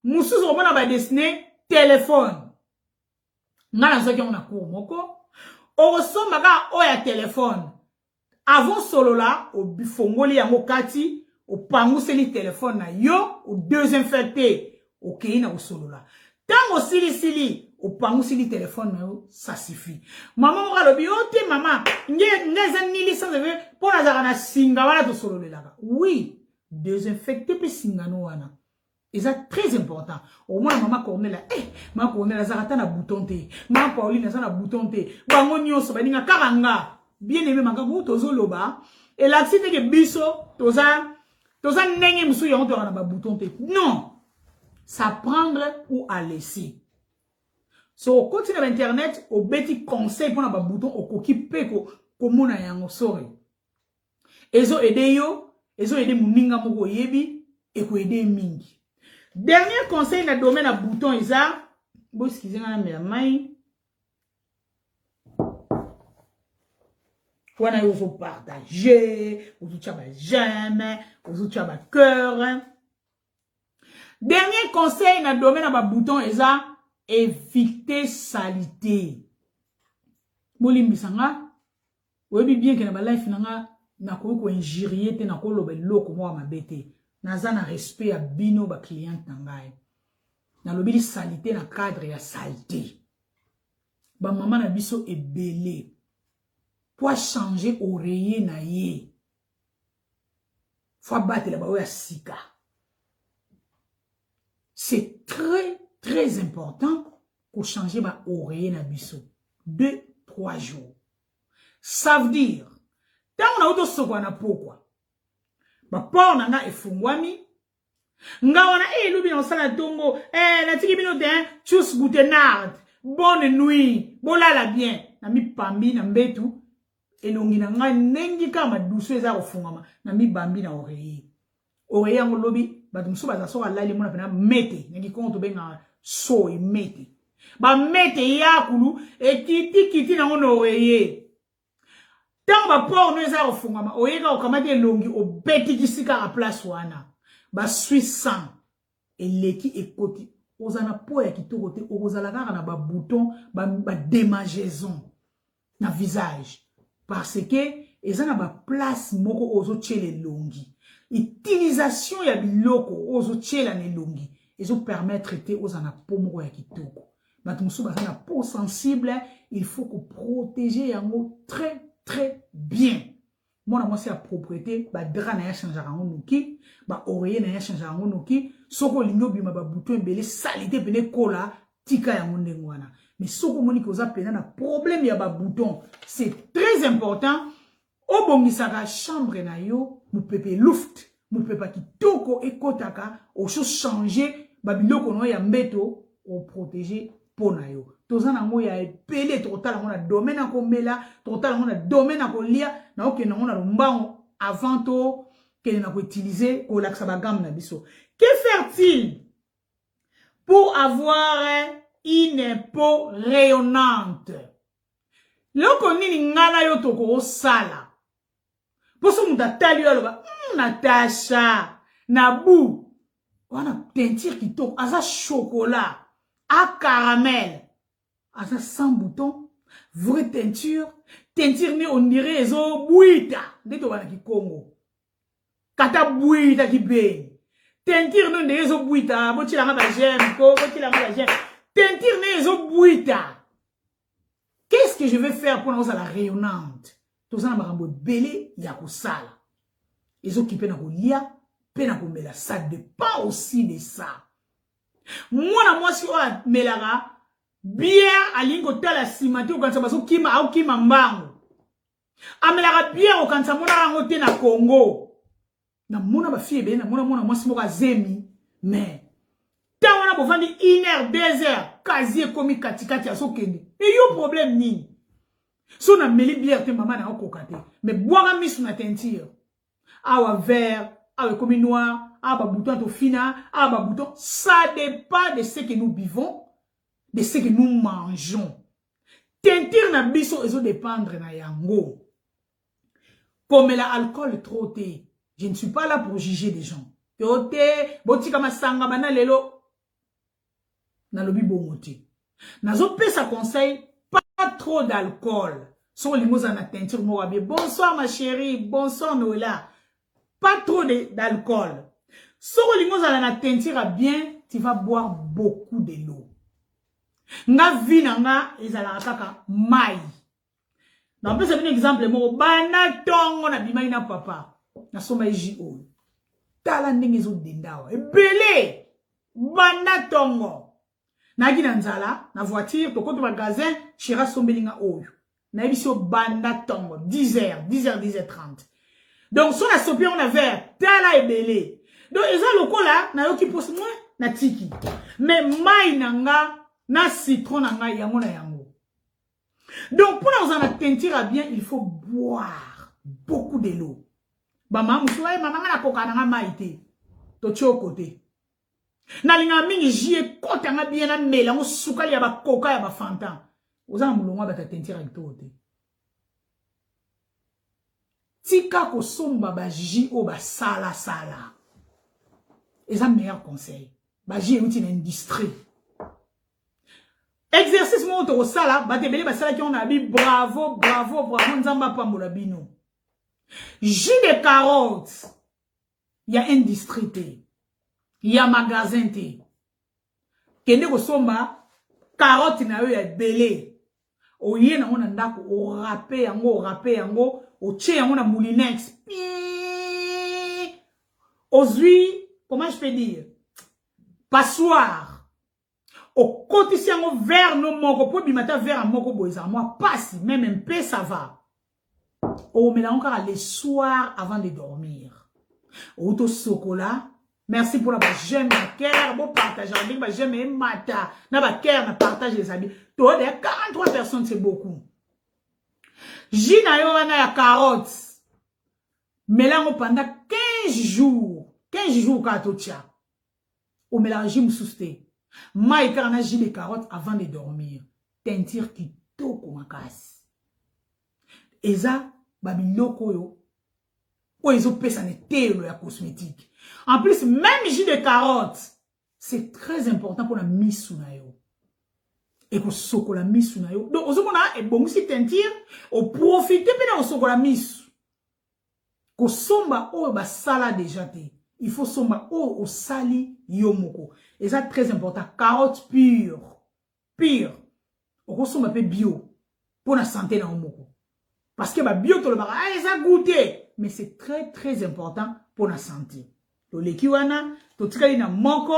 mususu komona ba dessiné téléphone. Ngana zoki on a cours moko. Orosomaka oya téléphone. Avant solola o bifongoli yango kati au panguseli téléphone na yo, au désinfecté, au keina au solola. Tant au sili, au panguseli téléphone na yo, ça suffit. Maman mora lobi, oh te maman, nge ni licence de pour la zara na singa wala to solole laka. Oui, désinfecté pe singa no wana. Et ça très important. Au moins maman Corneille maman Corneille zara ta na bouton te. Maman Pauline za na bouton te. Bango nyonso ba ninga karanga. Bien aimé manga go tozo loba. Et l'accident que biso toza nenge musu yango to na ba bouton te. Non. Ça prendre ou à laisser. So au continue internet au beti conseil pour na ba bouton au koki pe ko mona yango sorry. Ezo aider yo, ezo aider muninga moko yebi et ko aider mingi. Dernier conseil na domaine à bouton isa, bo excusez nga na mai. Wana yo faut partager, vous tchaba j'aime, vous tchaba cœur. Dernier conseil na domaine à bouton isa, éviter salité. Bolimbisanga, oyebi bien que na ba life nanga na ko injurier te na ko lobe loko mo mabete. Naza na respect à bino ba client nangai. Na lobi salité na cadre ya salité. Ba maman na biso ebele. pour changer oreiller na ye. Faut battre la baoya sika. C'est très, très important pour changer ma oreiller na biso. 2-3 jours. Ça veut dire, tant on a auto sokwa na pokwa. Ba por na nga efungwami. Nga wana lubi na sala tongo. Na tiki bino den, chus goutenard. Bonne nuit. Bolala bien. Na mi pambi na mbetu. Elongi na nga nengi kama dusu eza kofungama. Na mi bambi na oreiller. Oreiller yango lobi. Batu msu baza soka lali muna pena mete. Nengi konto benga so mete. Ba mete yakulu. E kiti na ngono oreiller. Tant ba por no eza kofungama. Oreiller ka okamate elongi. Obeti kisika a place wana. Ba suissant. Eleki ekoti. Ozana po ya kitoko te. Ozala kaka na ba bouton. Ba démangeaison. Na visage. Parce que, ils ont une place moko ozo tchele longi. Utilisation ya biloko ozo tchele ne longi. Ils ont permis de traiter aux ana pomoko ya kitoko. Batumsu basana peau sensible, il faut que protéger yango très très bien. Moi c'est la propriété, ba dra na ya changer yango noki, ba oreiller na ya changer yango noki, soko lingo bima ba bouton belé salité belé kola tika yango ndengwana. Mais ce que moni koza pena na problème ya ba bouton, c'est très important. O bongisaka chambre na yo, mu pepe luft, mu pepa kitoko ekotaka, o cho changer ba biloko no ya mbeto o protéger pona yo. Toza nango ya epele total na domaine ko mela, total na domaine ko lia, na okena ngona lombango avant to kene na ko utiliser ko laksa ba gamme na biso. Que faire-t-il pour avoir une peau rayonnante? Loko nini ngana yo toko osala. Poso mutatali yo loba, Natacha, Nabu, wana teinture kitoko, asa chocolat, à caramel, asa sans bouton, vraie teinture, teinture ni on dirait ezo buita, ndeto wana ki Congo. Kata buita ki be. Teinture non de ezo buita, boti la ngaba j'aime, boti la ngaba j'aime. Teinture ne ezo buita. Qu'est-ce que je vais faire pour la rayonnante? Tout ça, je vais belé, il y a pour ça. Ils ont qui peuvent lia, peuvent mela. Ça dépend aussi de ça. Moi, si on melara, bière à l'ingo tala simati ou quand ça va so kima ou kima mbango. Amelara bière ou quand ça mona rangote na Congo. Na mona ba fille na mona moi si moka zemi, mais tant on a besoin de 1 heure, 2 heures, quasi comme katikati à so kende. Et yo problème ni. Si on a mêlé bière, te maman n'a pas de mais boire un mis sur la teinture. Awa vert, awa comme noir, awa bouton to fina, awa bouton. Ça dépend de ce que nous buvons, de ce que nous mangeons. Teinture na biso, ils ont dépendre na yango. Comme l'alcool trop té. Je ne suis pas là pour juger des gens. Yote, boti kama sanga bana lelo. Na lobi bongote. Nazo pe sa conseil. Pas trop d'alcool. Son limousin à teinture morabe. Bonsoir ma chérie. Bonsoir Noëlla. Pas trop d'alcool. Son limousin à teinture à bien, tu vas boire beaucoup de l'eau. Nga vina nga ezala kaka mai. Na pesa un exemple mo bana tongo na bimai na papa. Na soma JO. Tala ndenge zo dendawa. Ebele bana tongo. Nagi na nzala, na voiture, to koto magasin, chira sombelinga oyo. Na ebiso banda tongo, 10h, 10h30. Donc, son a sopi on a vert, tala ebele. Donc, eza lokola, na yoki pose moi, na tiki. Mais mai nanga, na citron nanga, yango na yango. Donc, pour nous en teinture bien, il faut boire beaucoup de l'eau. Ba maman, maman na koka nanga maite. To tio côté. Na linga mingi jie kota nga bien na mela ngo sukali ya ba coca ya ba fanta. Oza mulonga ba tentira kitote. Tika ko somba ba ji o ba sala. Eza meilleur conseil. Ba ji est une industrie. Exercice mo to sala ba te bele ba sala ki on a bi bravo nzamba pambola bino. Jus de carottes. Il y a industrie. Il y a magasin te. Kende ko somba carotte na yo ya belé. Oye na ngona ndako, o râpe yango, o tche yango na moulinex. Ozui, comment je peux dire? Passoire. O kotisi yango vers no moko, po bimata vers moko boisa, moi passe, même un peu ça va. O mela encore le soir avant de dormir. O to sokola. Merci pour la j'aime ma cœur, bon partage avec ma j'aime et mata. Na ba cœur na partage les habits. Toi des 43 personnes c'est beaucoup. Jina yo wana ya carottes. Mélange pendant 15 jours. 15 jours ka to tia. O mélange moussouste. Mai karana ji les carottes avant de dormir. Teinture qui toko makasi. Eza babiloko yo. O ezo pesa ne telo ya cosmétique. En plus, même jus de carottes, c'est très important pour la mise na yo. Et pour soko la mise na yo. Donc, on a bon si teinture, on profite bien de soko la mise. Ko somba o ba sala déjà te. Il faut somba o sali yomoko. Et ça très important. Carottes pures. Pure. On somba peu bio. Pour la santé na omoko. Parce que ba bio to le bara, ça goûter. Mais c'est très très important pour la santé. To lekiwana, to tikali na moko.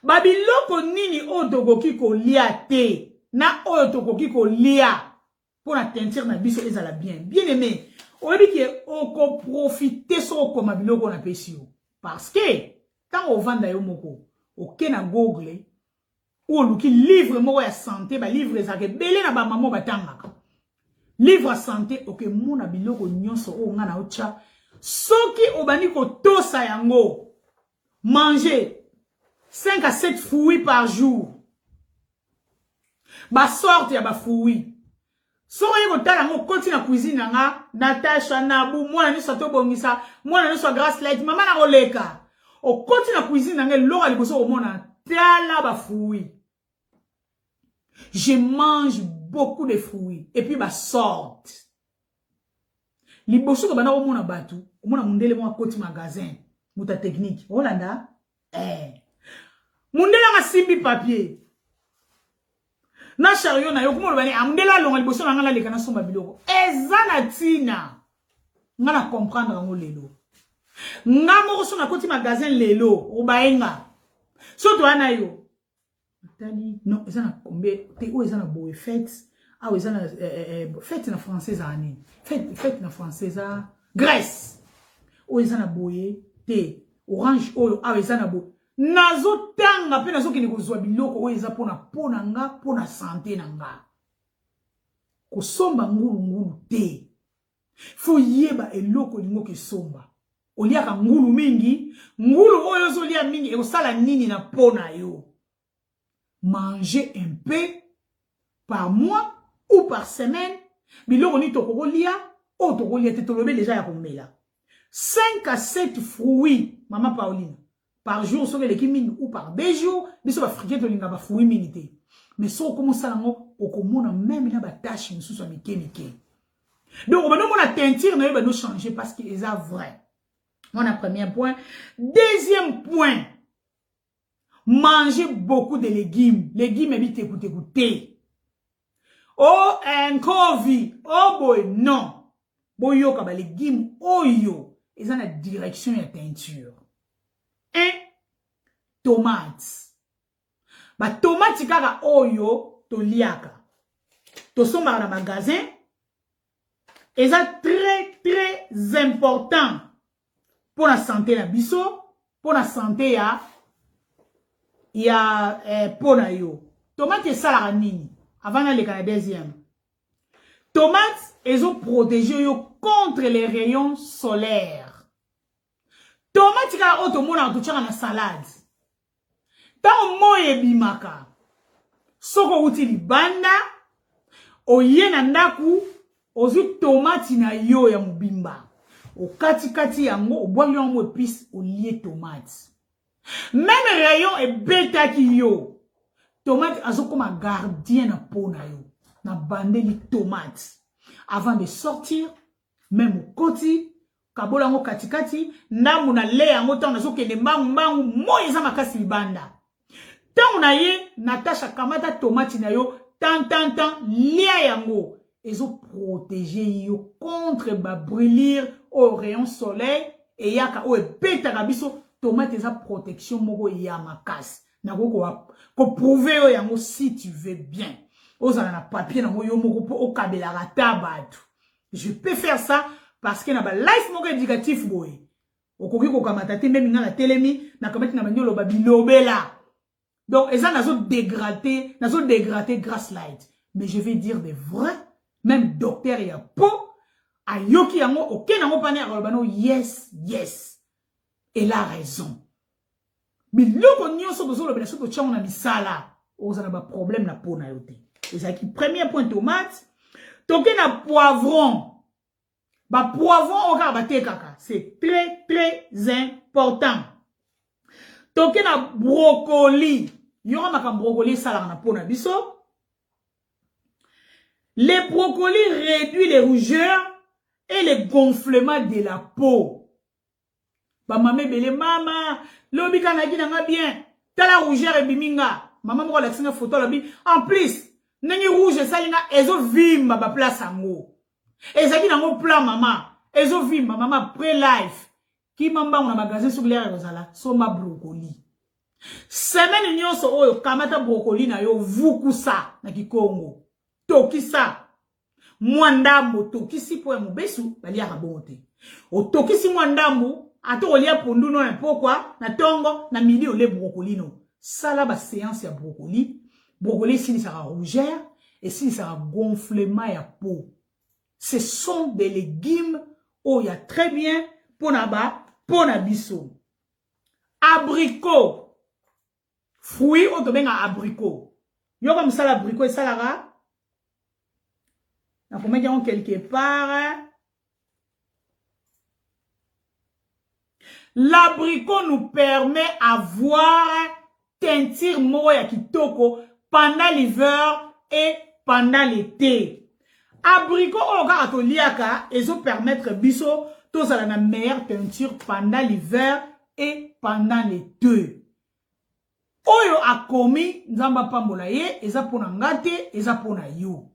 Babiloko nini o tokoki ko lia te. Na o tokoki ko lia. Pour la teinture na biso ezala bien. Bien aimé. On dit que on ko profiter so ko mabiloko na pesio. Parce que quand on vend yo moko, o kena google ou luki livre moko ya santé, ba livre za ke belé na ba maman batangaka. Livre santé ok mona biloko nyonso o nga na ocha. Soki obani ko tosa yango, manger 5 à 7 fruits par jour. Ba sorte ya ba fruits. Soki ko tala ngo continue na cuisine nga, Natasha Nabu, mwana ni soto bongisa, mwana ni so grass light, mama na oleka. O continue na cuisine nga lora liboso o mona tala ba fruits. Je mange beaucoup de fruits et puis ba sorte. Liboso ko bana omona batu, omona mundele mo akoti magasin, muta technique. Olanda mundele nga simbi papier. Na chariot na yo kumo bani amundela longa liboso na ngala leka na somba biloko. Ezana tina. Ngana comprendre ngo lelo. Ngamo so na koti magasin lelo, obaenga. So to ana yo. Tali non, ezana kombe, te o ezana boe fête. Ah oui, ça fête na française année. Fête na française Grèce. Oh ça na boye te orange oyo ah oui ça na bo. Nazo tanga pe nazo kini kozwa biloko oyo eza pona nga pona santé na nga. Ko somba ngulu te. Fo yeba eloko lingo ke somba. Oliaka ngulu mingi, ngulu oyo zo lia mingi e osala nini na pona yo. Manger un peu par mois ou par semaine, biloko ni tokoko lia, o tokoko lia te tolobe déjà ya komela. 5 à 7 fruits, maman Pauline, par jour, so les kimine ou par 2 jours, biso ba friquer to linga ba fruits minité. Mais so comment ça lango, o komona même na ba tâche ni so mike. Donc on va nous la teinture na ba no changer parce que c'est vrai. Mon premier point, deuxième point. Manger beaucoup de légumes. Légumes évite écouter. Oh, un COVID. Oh boy, non. Boyo kaba légumes. Oh yo. Ils ont la direction et la teinture. Un, tomates. Ba tomate kaka oh yo, to liaka. To somba na magasin. Ils ont très, très important. Pour la santé la biso. Pour la santé ya pona yo. Tomate salara nini. Avant d'aller à la deuxième. Tomates, elles ont protégé contre les rayons solaires. Tomates, car automona tout na salade. Tant moye bimaka. Soko uti libanda. Oye na ndaku. Ozu tomate na yo ya mubimba. O kati yango. O bois yango épice. O lié tomate. Même rayon et bêta ki yo. Tomate azo comme un gardien na pona yo. Na bande li tomate. Avant de sortir, même au koti, kabola ngo katikati, namu na le yango tan nazo kende mbangu moyeza makasi libanda. Tant on a yé, Natacha Kamata tomate na yo, tant, lia yango. Ils ont protégé yo contre ba brûlir au rayon soleil et yaka o peta kabiso tomate eza protection moko ya makasi. Na ko prouver yo yango si tu veux bien. Ozana na papier na yo moko po o kabela ratabatu. Je peux faire ça parce que na ba life moko éducatif boy. Okoki ko kamata te même nga na telemi na kamati na banyolo ba bilobela. Donc eza nazo dégrader grâce light. Mais je vais dire des vrais. Même docteur ya po a yoki yango ok nango pane akolobano yes elle a raison. Mais loko nyonso bozolo bela soto tchango na misala ozana ba problème na po na yote. Ezaki premier point tomate toke na poivron. Ba poivron oka ba te kaka, c'est très important. Toke na brocoli. Yora maka brocoli sala na po na biso. Les brocolis réduisent les rougeurs et les gonflements de la peau. Ba mamé bele mama, lobi kanaki nanga bien. Tala rougeur et biminga. Maman mo la singa photo lobi. En plus, nani rouge salinga ezo vimba ba place ango. Ezaki nango plan mama. Ezo vimba mama pre-life. Ki mamba na magasin sur l'air rozala, soma brocoli. Semaine nyonso oyo kamata brocoli na yo vukusa na Kikongo. Tokisa mwandambo tokisi po ya mubesu bali akabonte o tokisi mwandambo ato olia pondu no pokwa na tongo na midi ole brocoli no sala ba séance ya brocoli sini sera rougeur et sini sera gonflement ya peau. Ce sont des légumes oh ya très bien pour na biso. Abricot fruit o to benga abricot yo comme ça l'abricot et ça la na pour mettre quelque part. L'abricot nous permet d'avoir teinture moko ya kitoko pendant l'hiver et pendant l'été. Abricot o ka to liaka ezo permettre biso to za na meilleure teinture pendant l'hiver et pendant l'été. Oyo akomi nzamba pambola ye eza pona ngate eza pona yo.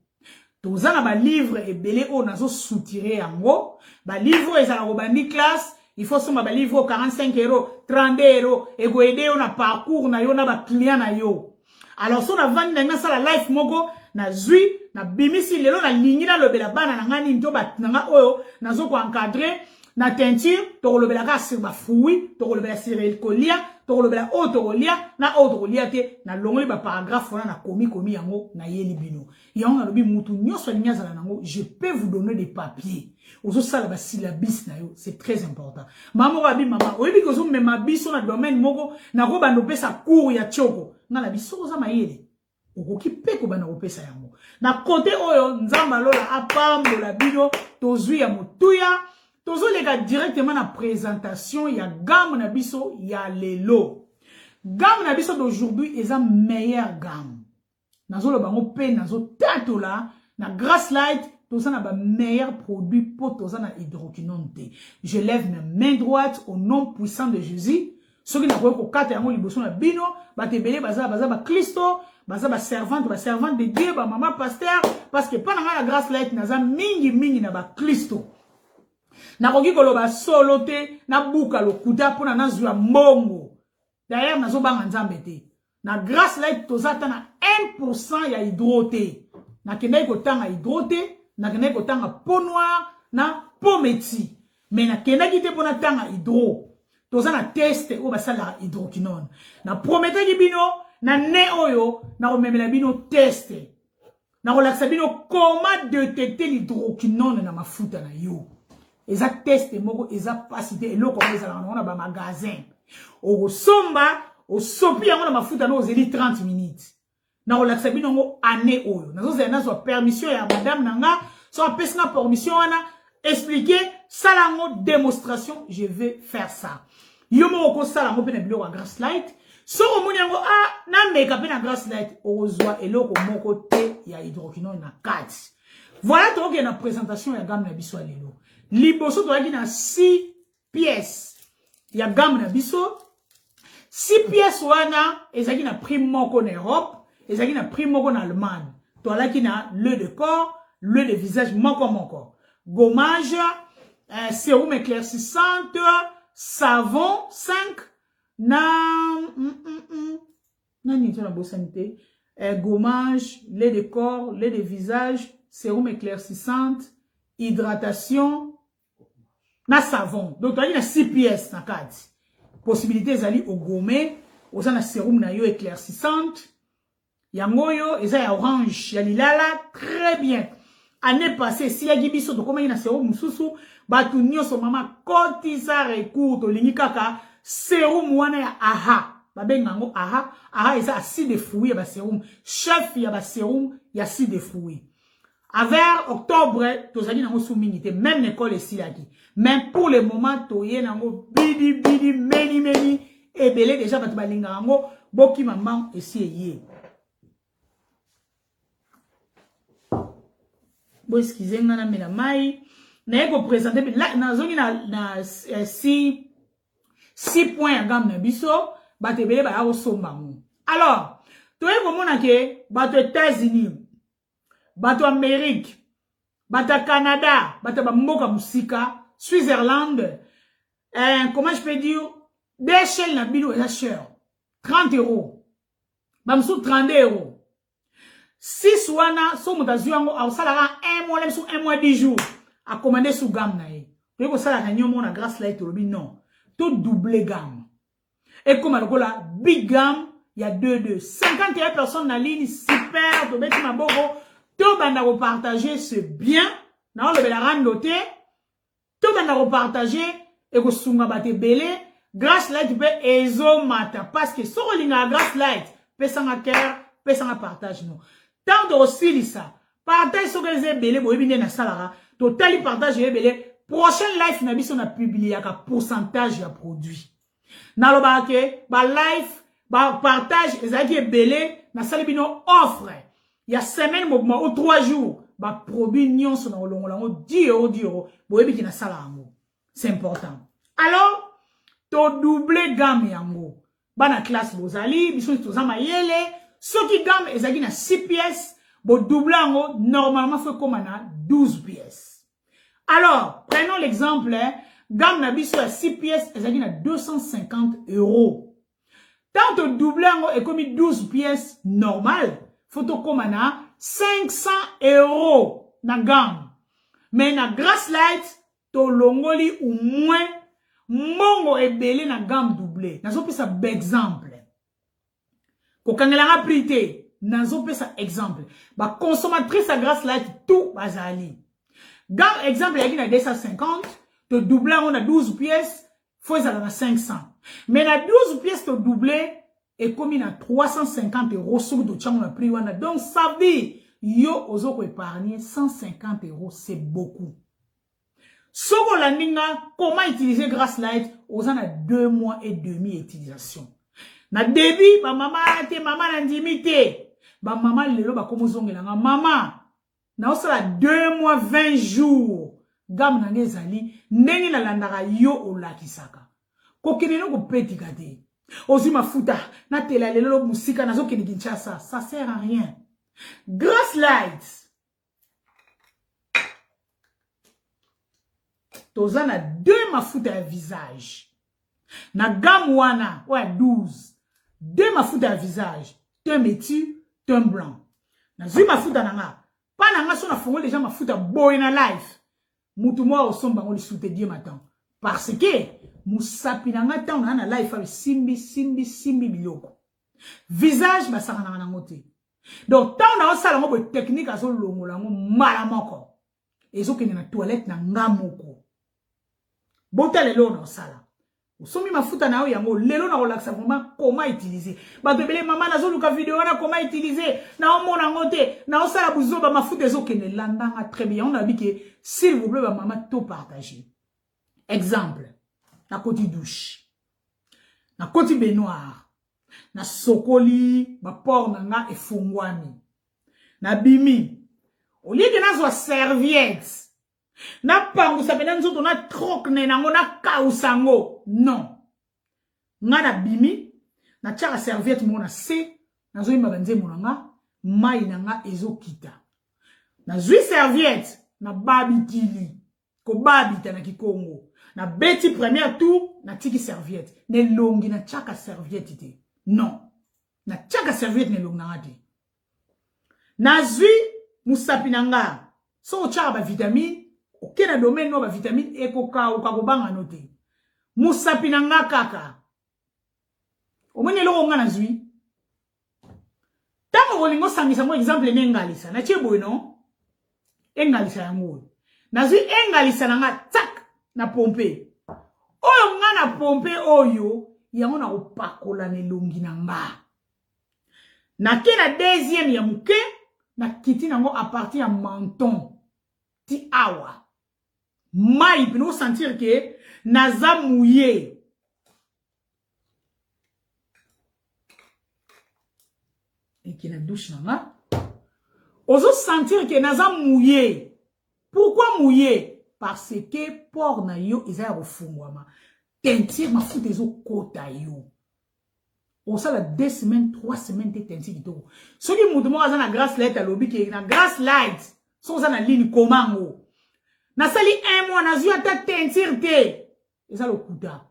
Tozana ba livre et belé o nazo soutirer yango ba livre ezala ko bandi classe il faut soma ba livre 45 €, 30 € et go aider on a parcours na yo na ba client na yo. Alors so na vandi na sala life moko na zui na bimisi lelo na lingi na lobela bana na ngani nto ba nanga oyo nazo ko encadrer na teinture to lobela ka sur ba fruit to lobela sur el colia to lobela auto colia te na longoli ba paragraphe wana na komi yango na yeli bino yango na lobi mutu nyoso nyazala nango je peux vous donner des papiers ozo sala ba syllabus na yo c'est très important mama wabi mama oyebi ko zo mema biso na domaine moko na ko bando pesa cours ya choko na la biso za mayele okoki pe ko bana opesa yango na côté oyo nzamba lola apambola bino tozwi ya mutuya tozo lega directement na présentation ya gamme na biso ya lelo. Gamme na biso d'aujourd'hui est la meilleure gamme. Nazo lo bango pe nazo tatola na Grass Light toza na ba meilleur produit pour toza na hydroquinone. Je lève ma main droite au nom puissant de Jésus. Soki na ko kata yango liboso na bino ba tebele baza ba Christo baza ba servante de Dieu ba maman pasteur parce que pendant la Grass Light naza mingi na ba Christo. Na koki koloba solo te na buka lokuta pona na zwa mbongo. D'ailleurs nazo banga nzambe te. Na Grass Light tozata na 1% ya hydroté. Na kende ko tanga hydroté, na kende ko tanga peau noire na peau métis. Mais na kende ki te pona tanga hydro. Toza na test o basala hydroquinone. Na promete ki bino na ne oyo na komemela bino test. Na kolakisa bino comment détecter l'hydroquinone na mafuta na yo. Eza test moko eza pasité eloko ezala na ba magasin. O somba o sopi yango na mafuta no ozeli 30 minutes. Na kolakisa bino ngo année oyo. Nazo zela nazo permission ya madame nanga, so apesi na permission wana expliquer salango démonstration, je vais faire ça. Yo moko salango pe na biloko ya Grass Light. So omoni yango na meka pe na Grass Light ozwa eloko moko te ya hydroquinone na kati. Voilà toke na présentation ya gamme na biso lelo. Liboso toyaki na 6 pièces. Ya gamme na biso. 6 pièces wana, ezaki na prix moko en Europe, ezaki na prix moko en Allemagne. Toi qui na l'œil de corps, l'œil de visage moko. Gommage, sérum éclaircissante, savon 5, gommage, lait de corps, lait de visage, sérum éclaircissante, hydratation, na savon. Donc, il y a 6 pièces dans cadre. Possibilité d'aller au gommé, au sein de sérum na yo éclaircissante, yangoyo, et ça y a orange, y a lilala, très bien. Année passée, si y a gibiso, donc comment il y a sérum mususu, batu nyoso mama, kotisa recours, to lingi kaka, sérum wana ya aha. Babengango aha, aha eza acide de fruits ya ba sérum, chef ya ba sérum ya acide de fruits. Vers octobre, tozali nango soumingité, même l'école ici là qui. Mais pour le moment, toye nango bidi meni et belé déjà batu balinga nango boki maman ici yé. Bon excusez moi na mena mai, na eko présenter là na zoni na 6 points ya gamme na biso, batu belé ba ya somba ngo. Alors, toye komona ke batu États-Unis, bato Amérique, bato Canada, bato Mboka Musika, Switzerland, comment je peux dire, des chaînes na bilo et la cher, 30 €, bamsou 32 €. 6 wana, so mutazuango, au salara 1 mois, sous 1 mois 10 jours, à commander sous gamme na ye. Tu veux ça la nyomo na grâce light non, tout double gamme. Et comme alors là, big gamme, il y a 2. 51 personnes na ligne, super, to beti maboko. Tout banda repartager ce bien, na le bela randoté, tout banda repartager et ko sunga bate belé, grâce light pe ezo mata parce que so linga grâce light, pesanga cœur, pesanga partage non. Tant de aussi ça, partage so que belé bo ebine na salara, total partage belé, prochaine live na biso na publier ka pourcentage ya produit. Na lo ba ke ba live, ba partage ezaki belé na salibino offre. Il y a semaine mouvement ou 3 jours, ba produit nyon son na longo 10 €, boyebi ki na sala yango. C'est important. Alors, to double gamme yango. Ba na classe bozali, biso to zama yele, soki gamme ezaki na 6 pièces, bo double yango normalement faut comme na 12 pièces. Alors, prenons l'exemple, gamme na biso à 6 pièces ezaki na 250 €. Tant to double yango et comme 12 pièces normal, photo comme na 500 € na gamme. Mais na grass light, to longoli ou moins, mongo e belé na gamme doublée. Nazo pesa exemple. Ko kangela prité, nazo pesa exemple. Ba consommatrice à grass light, tout bazali. Gamme exemple, yaki na 250, to doublé on a 12 pièces, faut ça na 500. Mais na 12 pièces to doublé, et comme il a 350 € sur le tchang na prix wana. Donc ça veut yo ozo épargner 150 €, c'est beaucoup. Soko la ninga comment utiliser Grass Light aux en a 2 mois et demi d'utilisation. Na début ba maman te maman na ndimité. Ba maman lelo ba komo zongela nga maman. Na osala 2 mois 20 jours. Gam na ngezali ndenge na landaka yo olakisaka. Kokene ko peti kate. Ozi mafuta, na tela lelo musika nazo keni Kinshasa, ça sert à rien. Grass Light. Toza na 2 mafuta ya visage. Na gamme wana, ouais 12. 2 mafuta ya visage, teint métu, teint blanc. Na zui mafuta nanga, pa nanga so na fongo les gens mafuta boy na life. Mutu mo osomba ngoli soute die matin. Parce que musapi nanga ta on na life avec simbi biloko. Visage basaka nanga ngote. Donc ta on a osala ngo technique aso longola ngo mala moko. Ezo kene na toilette na ngamoko. Bota lelo na osala. Usomi mafuta na yango lelo na relaxa vraiment comment utiliser. Ba bebele maman nazo luka vidéo na comment utiliser. Na omona ngote na osala buzoba mafuta ezo kene landanga très bien. On a dit que s'il vous plaît ba maman tout partager. Exemple, na koti douche, na koti baignoire, na sokoli, ba por nanga efungwami, na bimi, au lieu de nazo serviette, na pangu sapena nzoto na troc ne nango na kausango, non. Nga na bimi, na tchaka serviette mona se nazo yimba banze monanga mai nanga ezo kita na zui serviette na babitili ko babita na kikongo na beti premier tour na tiki serviette ne longi na tchaka serviette te non na tchaka serviette ne longi na te na zui musapi nanga so tchaka ba vitamine okena domaine no ba vitamine ekoka okakobanga note musapi nanga kaka omone lo nga na zui tango bolingo sangisa mo exemple nengalisa na chebo no engalisa yango na zui engalisa nanga tsak na pompe oyo nga na pompe oyo yango na opakola nelongi nanga na ke na deuxième ya muke na kiti nango à partir ya menton ti awa mai pino sentir que naza mouillé et qui na douche nanga ozo sentir que naza mouillé. Pourquoi mouillé? Parce que port na yo isa refungwama teinture mafuta ezo kota yo on ça la 2 semaines 3 semaines te teinture kitoko soki mutu mo aza na grass light alobi ke na grass light so za na ligne komango na sali 1 mois na zua ta teinture te eza lokuta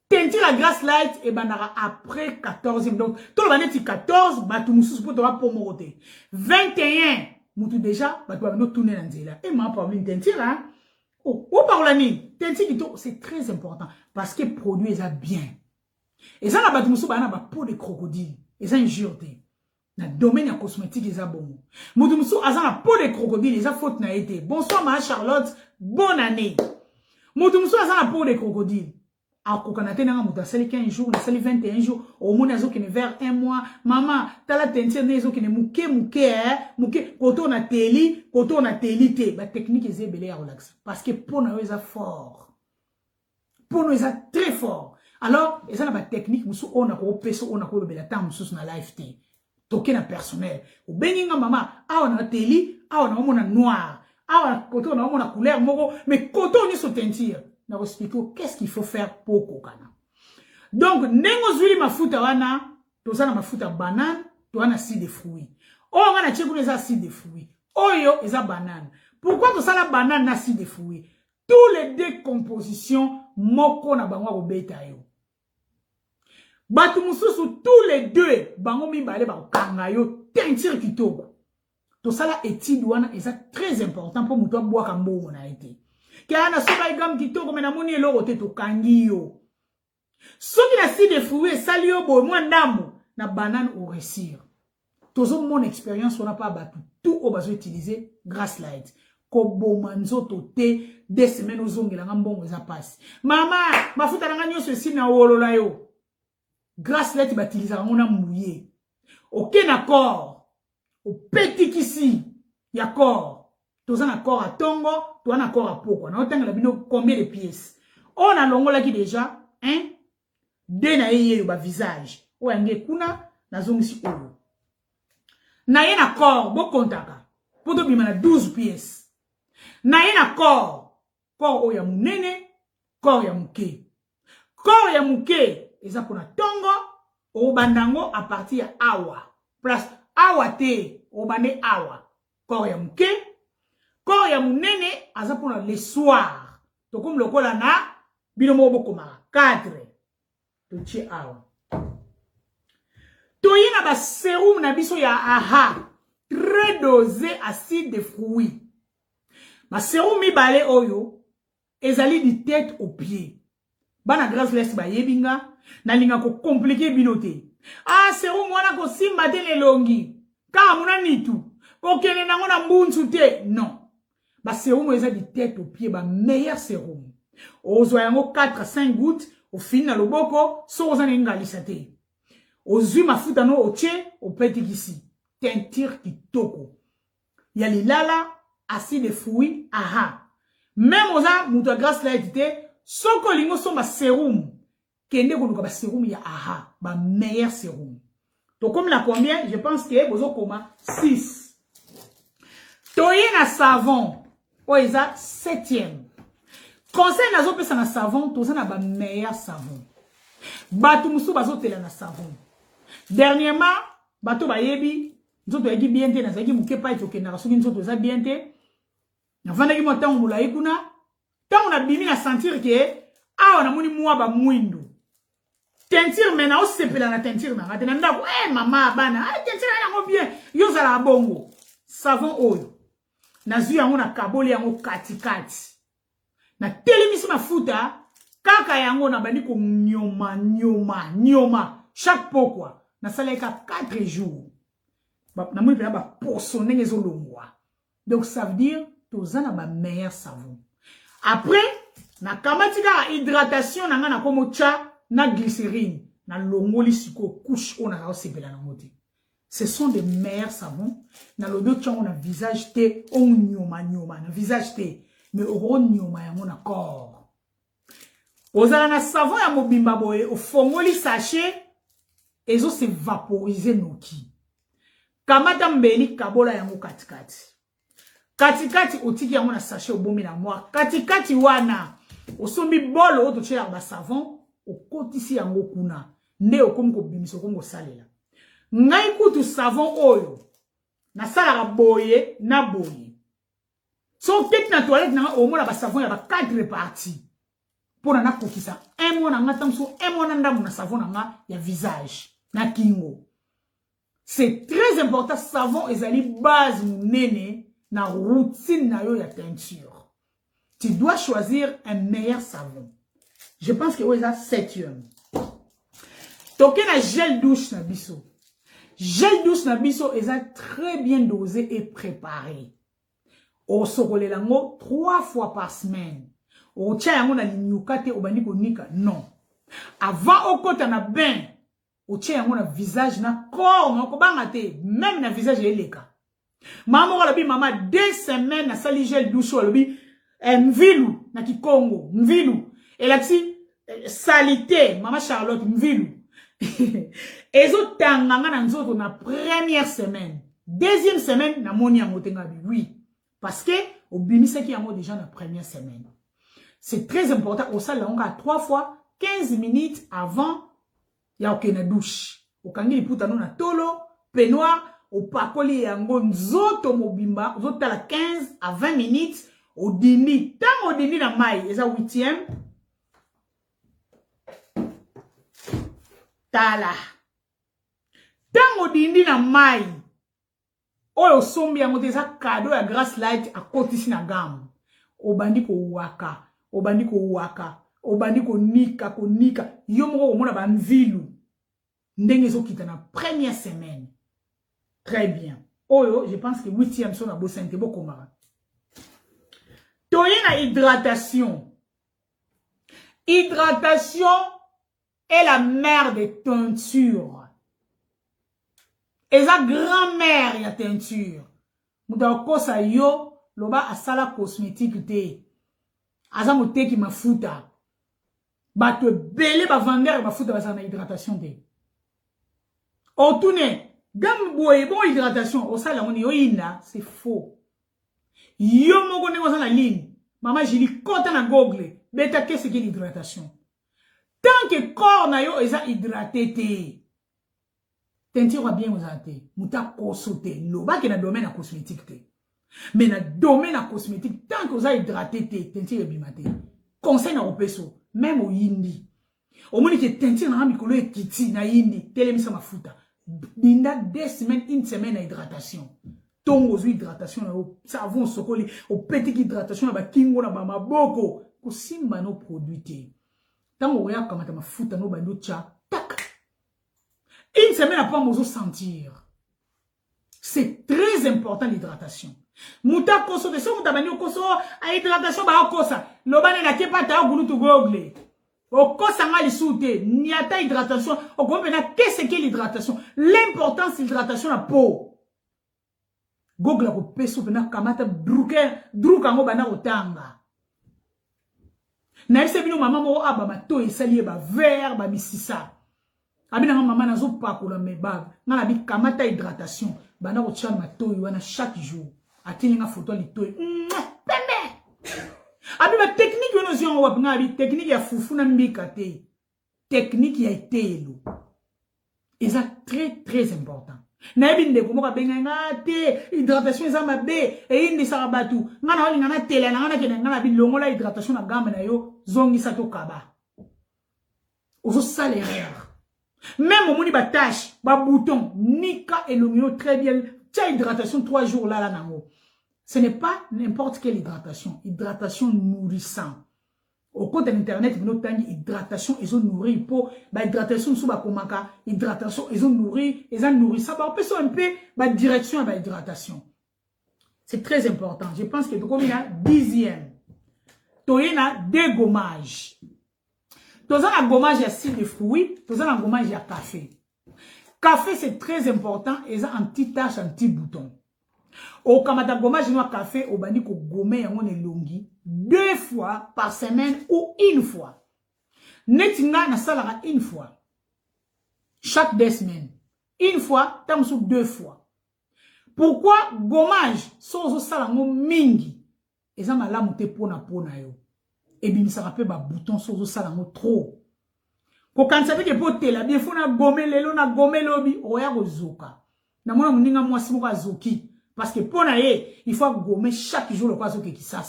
teinture la grass light et bandara après 14e donc tout le baneti 14 batu mususu po to ba pomoko te 21 mutu déjà batu ba no tourner na nzela et ma parmi une teinture hein oh parla ni teinture kitoko c'est très important parce que produit ça bien et ça na batu mususu ba na ba peau de crocodile et ça injure te na domaine ya cosmétique eza bon mutu mususu aza na peau de crocodile eza faute na été bonsoir ma Charlotte bonne année mutu mususu aza na peau de crocodile akokanate nanga mutu asali 15 jours nasali 21 jours au moins azokene vers 1 mois maman tala teinture ne ezokene muke muke koto na teli te ba technique ezebele ya relax parce que pour na eza fort pour nous eza très fort alors eza na ba technique musu ona ko peso ona ko bela tam musu na live te toke na personnel o beninga mama awa na teli awa na mona noir awa koto na mona couleur moko mais koto ni so teinture na expliquer qu'est-ce qu'il faut faire pour kokana. Donc nengo zuli mafuta wana tozana mafuta banane to wana acide de fruits. O nga na tcheku les acides de fruits. Oyo eza banane. Pourquoi to sala banane na acide de fruits? Tous les décompositions moko na bango ko beta yo. Batu mususu tous les deux bango mibale ba kanga yo teinture kitoko. To sala étude wana eza très important pour muto boire ka mbongo na été. Kana soba igam kitoko mena moni eloko te to kangi yo. Soki na acide de fruits sali yo bo mwa ndambo na banane au réussir. Tozo mon expérience on n'a pas battu tout au bazo utiliser grass light. Ko bomanzo to te 2 semaines ozongela ngambongo za passe. Mama mafuta nanga nyoso si na wolola yo. Grass light batiliza ngona mouillé. Aucun accord. Au petit ici ya corps. Toza na corps à tongo, toi na corps à poko. Na otanga la bino combien de pièces? On a longola ki déjà, hein? De na yeye ba visage. O yange kuna na zongisi olo. Na ye na corps bo kontaka. Poto bima na 12 pièces. Na ye na corps o ya munene, corps ya muke. Corps ya muke eza pona tongo o bandango à partir ya awa. Plus awa te o bande awa. Corps ya muke. Corps ya munene aza pona le soir. To comme lokola na bino mo bokoma 4. To tie awa. To yina ba sérum na biso ya aha. Très dosé acide de fruits. Ba sérum mibale oyo ezali di tête aux pieds. Bana grâce laisse ba yebinga na linga ko compliquer binote. Ah sérum wana ko simba te le longi. Ka muna nitu. Ko kene nango na mbunsu te. Non. Ba sérum eza di tête aux pieds ba meilleur sérum. Ozwa yango 4 à 5 gouttes au fin na loboko so ozana ngalisa te. Ozwi mafuta no otie au petit ici. Teinture kitoko. Ya lilala acide de fruits aha. Même oza muto grasse la edité soko lingo somba sérum. Kende ko ba sérum ya aha ba meilleur sérum. Donc comme la combien je pense que bozo koma 6. Toye na savon. Oeza 7e. Conseil nazo pesa na savon, toza na ba meilleur savon. Bato musu bazotela na savon. Dernièrement, bato bayebi, nzoto yaki bien te, nazaki mukepa ito kendaka soki nzoto za bien te. Navandaki mo tango mulayi kuna, tango na bimi na sentir ke awa na moni mwa ba mwindu. Teinture mena o sepela na teinture na ngate na ndako, mama bana, teinture yango bien, yo zala bongo. Savon oyo. Nazu yango na kaboli yango katikati. Na telemisi mafuta, kaka yango na bandi ko nyoma. Chaque pokwa, na saleka 4 jours. Na moni pena ba poso ndenge ezolongwa. Donc ça veut dire tozana ba meilleur savon. Après, na kamatika hydratation na nga na komo cha na glycérine, na longoli siko couche on a osepela na moti. Ce sont des meilleurs savons. Na lodo cha on a visage te on nyoma na visage te mais on nyoma ya mona corps. Ozala na savon ya mobimba boye o fongoli sachet ezo se vaporiser noki. Kamata mbeli kabola yango katikati. Katikati otiki yango na sachet obomi na moi. Katikati wana osombi bolo oto chela ba savon okotisi yango kuna. Nde okomi ko bimisa okomi ko salela. Ngai kutu savon oyo na sala boye na boye. So peut na toilette na omona ba savon ya ba 4 parties. Pour na kokisa un mois na ngata mso un mois na ndamu na savon na nga ya visage na kingo. C'est très important savon ezali base munene na routine na yo ya teinture. Tu dois choisir un meilleur savon. Je pense que c'est 7e. Toké na gel douche na biso. Gel douche na biso est très bien dosé et préparé. O sokole lango 3 fois par semaine. O tia yango na linyukate obandi ko nika. Non. Avant okota na bain, o tia yango na visage na corps na ko banga te, même na visage eleka. Maman walobi mama 2 semaines na sali gel douche walobi mvilu na kikongo, mvilu. Elaksi salité, mama Charlotte mvilu. Ezo tanganga na nzoto na première semaine. Deuxième semaine na moni yango tengabi. Oui. Parce que au bimisaki yango déjà na première semaine. C'est très important. Au sala on a 3 fois 15 minutes avant ya okena douche. Okangi liputa no na tolo, peignoir, au pakoli yango nzoto mobimba, nzoto la 15 à 20 minutes au dini. Tant au dini na mai, eza 8e. Tala. Tant au dini na mai. Oyo sombi yango te eza cadeau ya Grass Light a kotisi na gamme. Obandi ko waka. Obandi ko waka, obandi ko nika, yo moko omona ba mvilu. Ndenge zo kita na première semaine. Très bien. Oyo, je pense que 8e son na bo sente bo komara. Toye na hydratation. Hydratation est la mère des teintures. Eza grand-mère ya teinture. Muta kosa yo loba asala cosmétique te. Aza moteki mafuta. Bato belé ba vendeur mafuta ba na hydratation de. Otune, gam boye bon hydratation, o sala ngoni yo ina, c'est faux. Yo moko ne na ligne. Maman Julie kota na Google, beta qu'est-ce que l'hydratation? Tant que corps na yo eza hydraté te. Teinture va bien osate, muta kosote, loba ke na domaine na cosmétique te. Mais dans le domaine la cosmétique, tant que vous avez hydraté, teinture bimate. Conseil na opeso, même au yindi. Au moins que teinture na mikolo e kiti na yindi, telemisa mafuta. Binda 2 semaines, 1 semaine à hydratation. Tongo zo hydratation na savon sokoli, au petit hydratation na ba kingo na ba maboko, ko simba no produit te. Tango ya kamata mafuta no bando cha, tak. 1 semaine après mozo sentir. C'est très important l'hydratation. Muta koso de so muta bani koso a hydratation ba kosa. Lobane na kepa ta gulu to google. O kosa nga lisute ni ata hydratation. O ko na qu'est-ce que l'hydratation? L'importance de l'hydratation la peau. Google ko peso pena kamata druka ngo bana otanga. Na yese bino mama mo aba mato esali ba vert ba misisa. Abina mama na zo pakola meba. Na la bi kamata hydratation. Bana ko tshana mato wana chaque jour. Atini nga photo litoy. Pembe. Abi ba technique yo nozion wa nga bi technique ya fufu na mbika te. technique ya etelo. Et ça très très important. Nayebi ndeko moka benga te hydratation eza mabe e indi sarabatu ngana wali ngana tele ngana kene ngana bilongo la hydratation na gamme na yo zongi sato kaba. Ozo sale erreur. Même au moni ba tâche, ba bouton, nika et l'oignon très bien. Tia hydratation 3 jours là nango. Ce n'est pas n'importe quelle hydratation, hydratation nourrissante. Au compte internet, vous notez hydratation, ils ont nourri pour bah hydratation sous ba komaka, hydratation, ils ont nourri ça. Bah on peut un peu bah direction à bah hydratation. C'est très important. Je pense que comme il y a 10e. Toyena dégommage. Toza na gommage acide de fruits, toza na gommage à café. Café c'est très important et ça anti-tache, anti-bouton. Au kamata gommage no café au bandi ko gommer yango ne longi 2 fois par semaine ou une fois. Netinga na salara une fois. Chaque 2 semaines. Une fois, tamsou 2 fois. Pourquoi gommage sozo salango mingi? Et ça malamu te pona yo. Et bien ça rappelle ba bouton sozo salango trop. Ko quand ça veut que pote la bien fona gommer lelo na gommer lobi oya gozoka. Na mona muninga mwasi moko azoki. Parce que pour naé, il faut gommer chaque jour le quoi qui ça.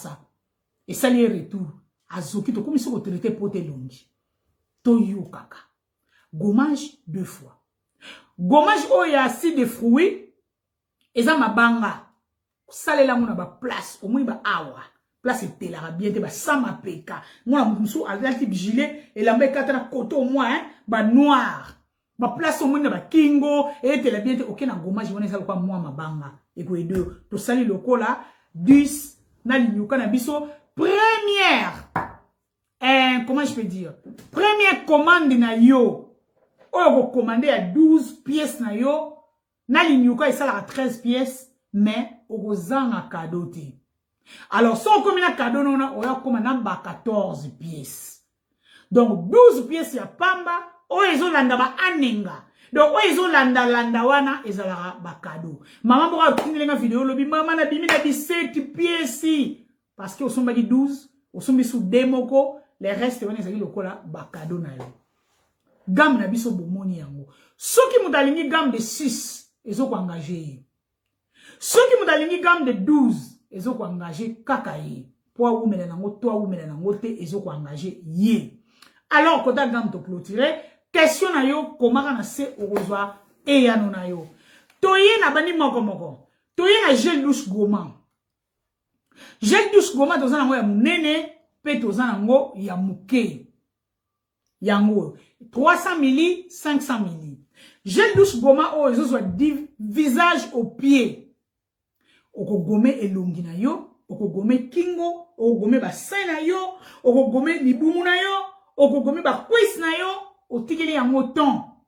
Et ça lié retour. Azoki to comme si on traitait pote longi. To yo kaka. Gommage 2 fois. Gommage oya acide de fruits. Et ça mabanga. Salé la mona ba place au moins ba awa. Place était là bien te ba sama peka. Moi moussou a la type gilet et la meka na koto au moins hein, ba noir. Ba place au moins ba kingo et te la bien te OK na gommage wona ça quoi moi mabanga. Et que deux, to sali le cola 10 na linyuka na biso première comment je peux dire première commande na yo o commander à 12 pièces na yo na linyuka et ça à 13 pièces mais o zanga cadeau ti alors si on commande un cadeau non on a commandé ba 14 pièces donc 12 pièces ya pamba o ezolanda ba anenga. Donc, ils ont landa wana, ils ont la cadeau. Maman, pourquoi tu n'as pas vidéo, lobi, maman, na bimi, na 17 pièces. Parce que, au sont dit 12, au sont mis sous démoko, les restes, on est le cola, ba cadeau na yo. Gamme na biso bomoni yango. Ceux qui m'ont aligné gamme de 6, ils ont engagé. Ceux qui m'ont aligné gamme de 12, ils ont engagé kakaye. Poa ou melanango, toi ou melanango te, ils ont engagé yé. Alors, quand la gamme te clôturer, question na yo komaka na se orozwa e ya na yo toye na bani moko toye na gel douche gommant tozana ngo ya munene pe tozana ngo ya muke yango 300 ml 500 ml gel douche gommant o ezozwa visage au pied oko gommer elongi na yo oko gommer kingo oko gommer bassin na yo oko gommer libumu na yo oko gommer ba cuisse na yo au tikeli yango temps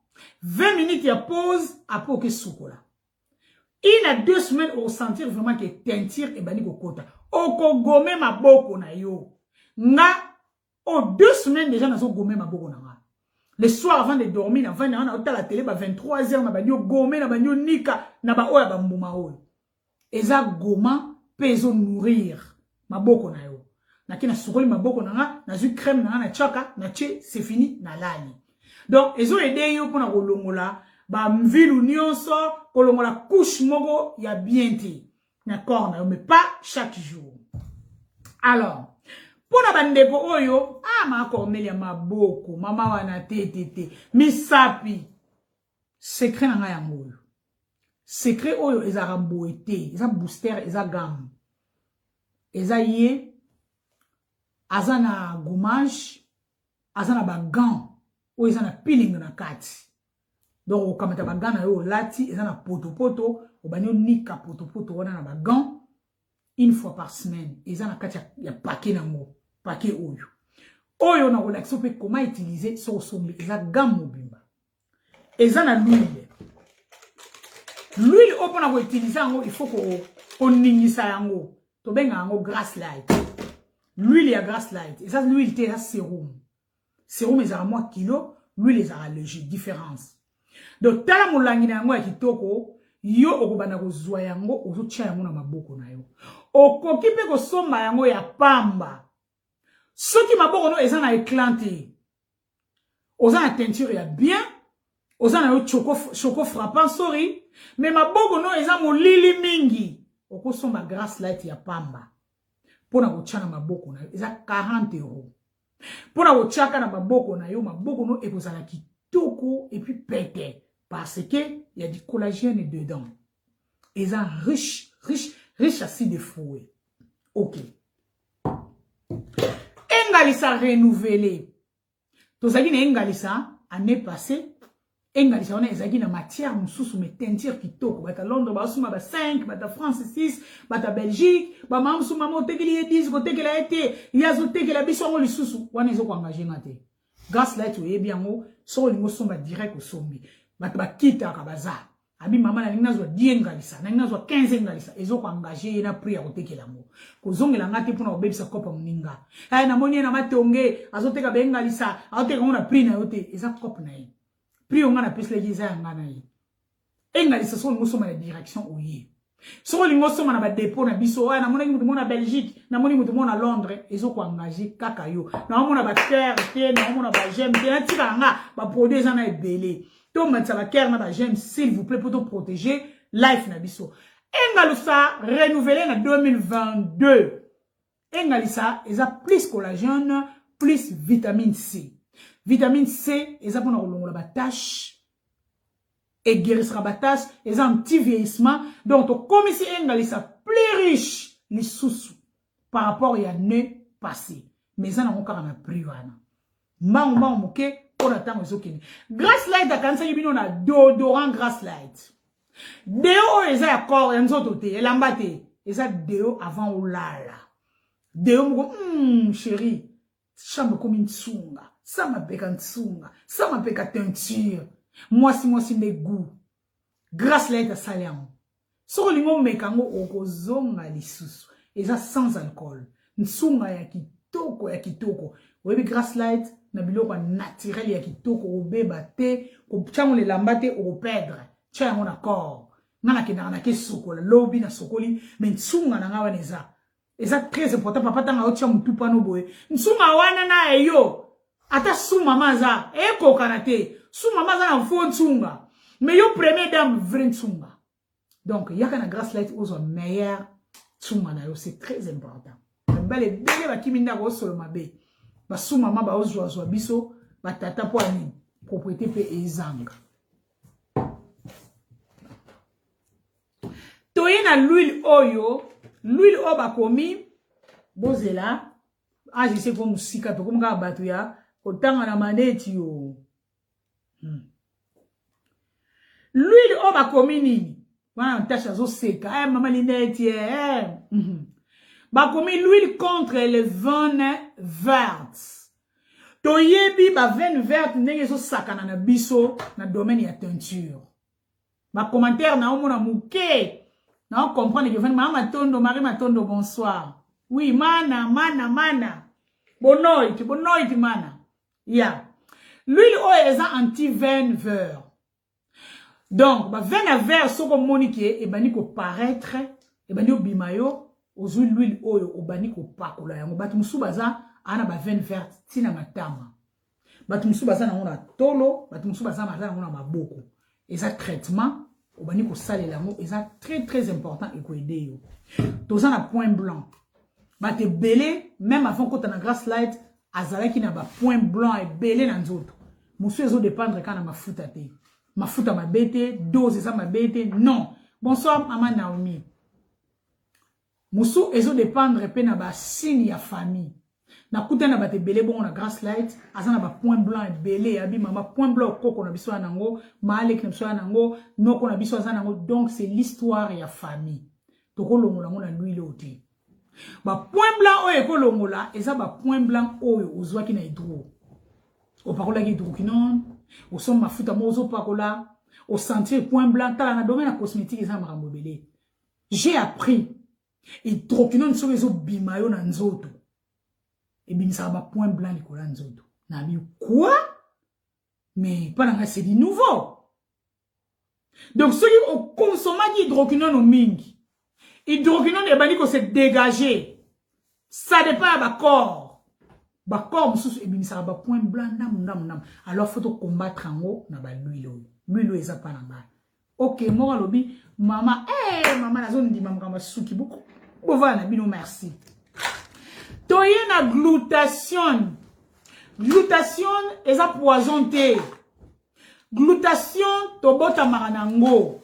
20 minutes ya pause après ok soukola il a 2 semaines au sentir vraiment que teinture et bani kokota oko gommer maboko na yo nga au 2 semaines déjà nazo gommer maboko na nga le soir avant de dormir avant na ota la télé ba 23h na banyo gommer na banyo nika na ba oya ba mbuma oyo eza goma peso nourrir maboko na yo nakina sukoli maboko na nga na zu crème na nga na chaka na che c'est fini na lali. Donc, ils ont aidé yo pour na kolongola ba mvilu nyonso kolongola couche moko ya bien te. D'accord, mais pas chaque jour. Alors, pour na bandeko oyo, ma Cornelia maboko, mama wana te misapi. Secret na nga yango. Secret oyo ezara mboete, eza booster, eza gamme. Eza ye azana gommage, azana ba gants. Ou ils ont un peeling na kati. Donc, quand tu as un gant lati, ils ont un poto, ou banyo nika poto, ou na ba gant, une fois par semaine. Ils ont un kati ya paquet nango, paquet oyo. Oyo na relaxo pe comment utiliser so sombe, ils ont gamme mobimba. Ils ont l'huile. L'huile, on peut utiliser yango, il faut qu'on ningisa yango. To benga yango grass light. L'huile ya grass light. Et ça, l'huile te ya sérum. Sérum les a moins kilo, lui les a léger différence. Donc tala molangi na yango ya kitoko, yo okobana ko zwa yango ozotia yango na maboko na yo. Okoki pe ko somba yango ya pamba. Soki maboko no eza na éclanté. Oza na teinture ya bien. Oza na yo choco frappant, sorry. Mais maboko no eza molili mingi. Oko somba grass light ya pamba. Pona kochana maboko na yo. Eza 40 €. Pona kochaka na maboko na yo. Maboko no ekozala kitoko et puis pété. Parce que y a du collagène dedans. Eza riche acide fouet. Ok. Engalisa renouvelé. Tozaki na engalisa année passée. Engalisa wana ezaki na matière mususu me teinture kitoko. Bata Londres ba suma ba 5, bata France 6, bata Belgique, ba mamsu mamo tekeli 10, ko tekela ete, yazo tekela biso ngo lisusu. Wana ezo ko engager ngate. Grâce là tu yebi yango, so lingo somba direct au sombi. Bata ba kita ka bazar. Abi mama na linga zo 10 engalisa, na linga zo 15 engalisa, ezo ko engager na prix ya ko tekela mo. Ko zongela ngate pona obebisa kopa muninga. Ay na moni na matonge, azoteka be engalisa, azoteka ngona prix na yote, eza kopa na ye. Prix on a plus les giza ngana yi. Engalisa so lingo soma na direction oye. So lingo soma na ba dépôt na biso, na moni mutu mona Belgique, na moni mutu mona Londres, ezo ko engager kaka yo. Na mona ba terre te, na mona ba gemme te, na tika nga ba produit za na ebele. To matsa ba terre na ba gemme s'il vous plaît pour te protéger life na biso. Engalisa renouvelé na 2022. Engalisa eza plus collagène, plus vitamine C. Vitamine C, eza pona kolongola ba tache et guérissera ba tache, eza anti-vieillissement. Donc to comme si engalisa plus riche les sous par rapport à l'année passée. Mais ça n'a encore na prix wana. Mama moke pour attendre ezokeni. Grass light a kansa yibino na déodorant grass light. Deo eza ya corps enzoto te, elambate. Eza deo avant olala. Deo moko chérie, chambre comme une tsunga. Ça m'appelle tsunga, ça m'appelle teinture. Moi si mes goûts. Grâce light à saliam. So lingo mekango okozonga lisusu. Eza sans alcool. Tsunga ya kitoko. Webi grâce light na biloko naturel ya kitoko obeba te, ko chango le lambate o perdre. Tia mon accord. Nana kena na ke sokola, lobi na sokoli, mais tsunga na ngawa neza. Eza très important papa tanga otia mutu pano boye. Tsunga wana na eyo. Ata sous maman za eko kanate sous maman za na fond tsunga mais yo première dame vrai tsunga donc yaka na grass light ozo meilleur tsunga na yo c'est très important mbale bele ba kiminda ko solo mabe ba sous maman ba ozo biso ba tata po ani propriété pe ezanga toyena l'huile oyo ba komi bozela je sais comme musika to comme ka batu ya otanga na maneti yo. L'huile oba komini. Wana ntacha zo seka. Mama lineti. Ba komi l'huile contre les veines vertes. Toyebi ba veine verte ndenge zo sakana na biso na domaine ya teinture. Ba commentaire na omona muke. Na on comprendre que veine mama tondo Marie Matondo bonsoir. Oui, mana. Bonoit mana. Yeah. L'huile oyo eza anti-veine vert. Donc, ba veine vert soko monique e bani ko paraître, e bani obima yo, ozui l'huile oyo obani ko pakola yango. Batu musu baza ana ba veine verte tina matama. Batu musu baza na ngona tolo, batu musu baza na ngona maboko. Eza traitement obani ko salela yango, eza très important e ko aider yo. Toza na point blanc. Bate belé même avant ko ta na grass light azalaki na ba point blanc et belé na nzoto. Musu ezo dépendre kana mafuta te. Mafuta mabete, dose eza mabete, non. Bonsoir maman Naomi. Musu ezo dépendre pe na ba signe ya famille. Na kuta na bate belé bon na grass light, azana ba point blanc et belé, abi mama point blanc koko na biso nango, maale ki na biso nango, noko na biso azana nango, donc c'est l'histoire ya famille. Toko longola ngo na l'huile ote. Ba point blanc oyo ekolongola eza ba point blanc oyo ozwaki na hydro. O parola ki hydroquinone, o som mafuta mozo pakola, o sentir point blanc tala na domaine na cosmétique eza makambo belé. J'ai appris hydroquinone so ezo bimayo na nzoto. Et bien ça va point blanc likola nzoto. Na bi quoi? Mais pas dans c'est du nouveau. Donc ceux qui ont consommé hydroquinone au mingi. Hydroquinone et bani ko se dégager. Ça dépend à ba corps. ba corps mususu ebimisaka ba point blanc ndam alors faut combattre ngo na ba l'huile eza pa na ba ok moi lobi mama mama nazo ndima mukamba suki beaucoup bova na bino merci toye na glutation eza poison te glutation tobota maranango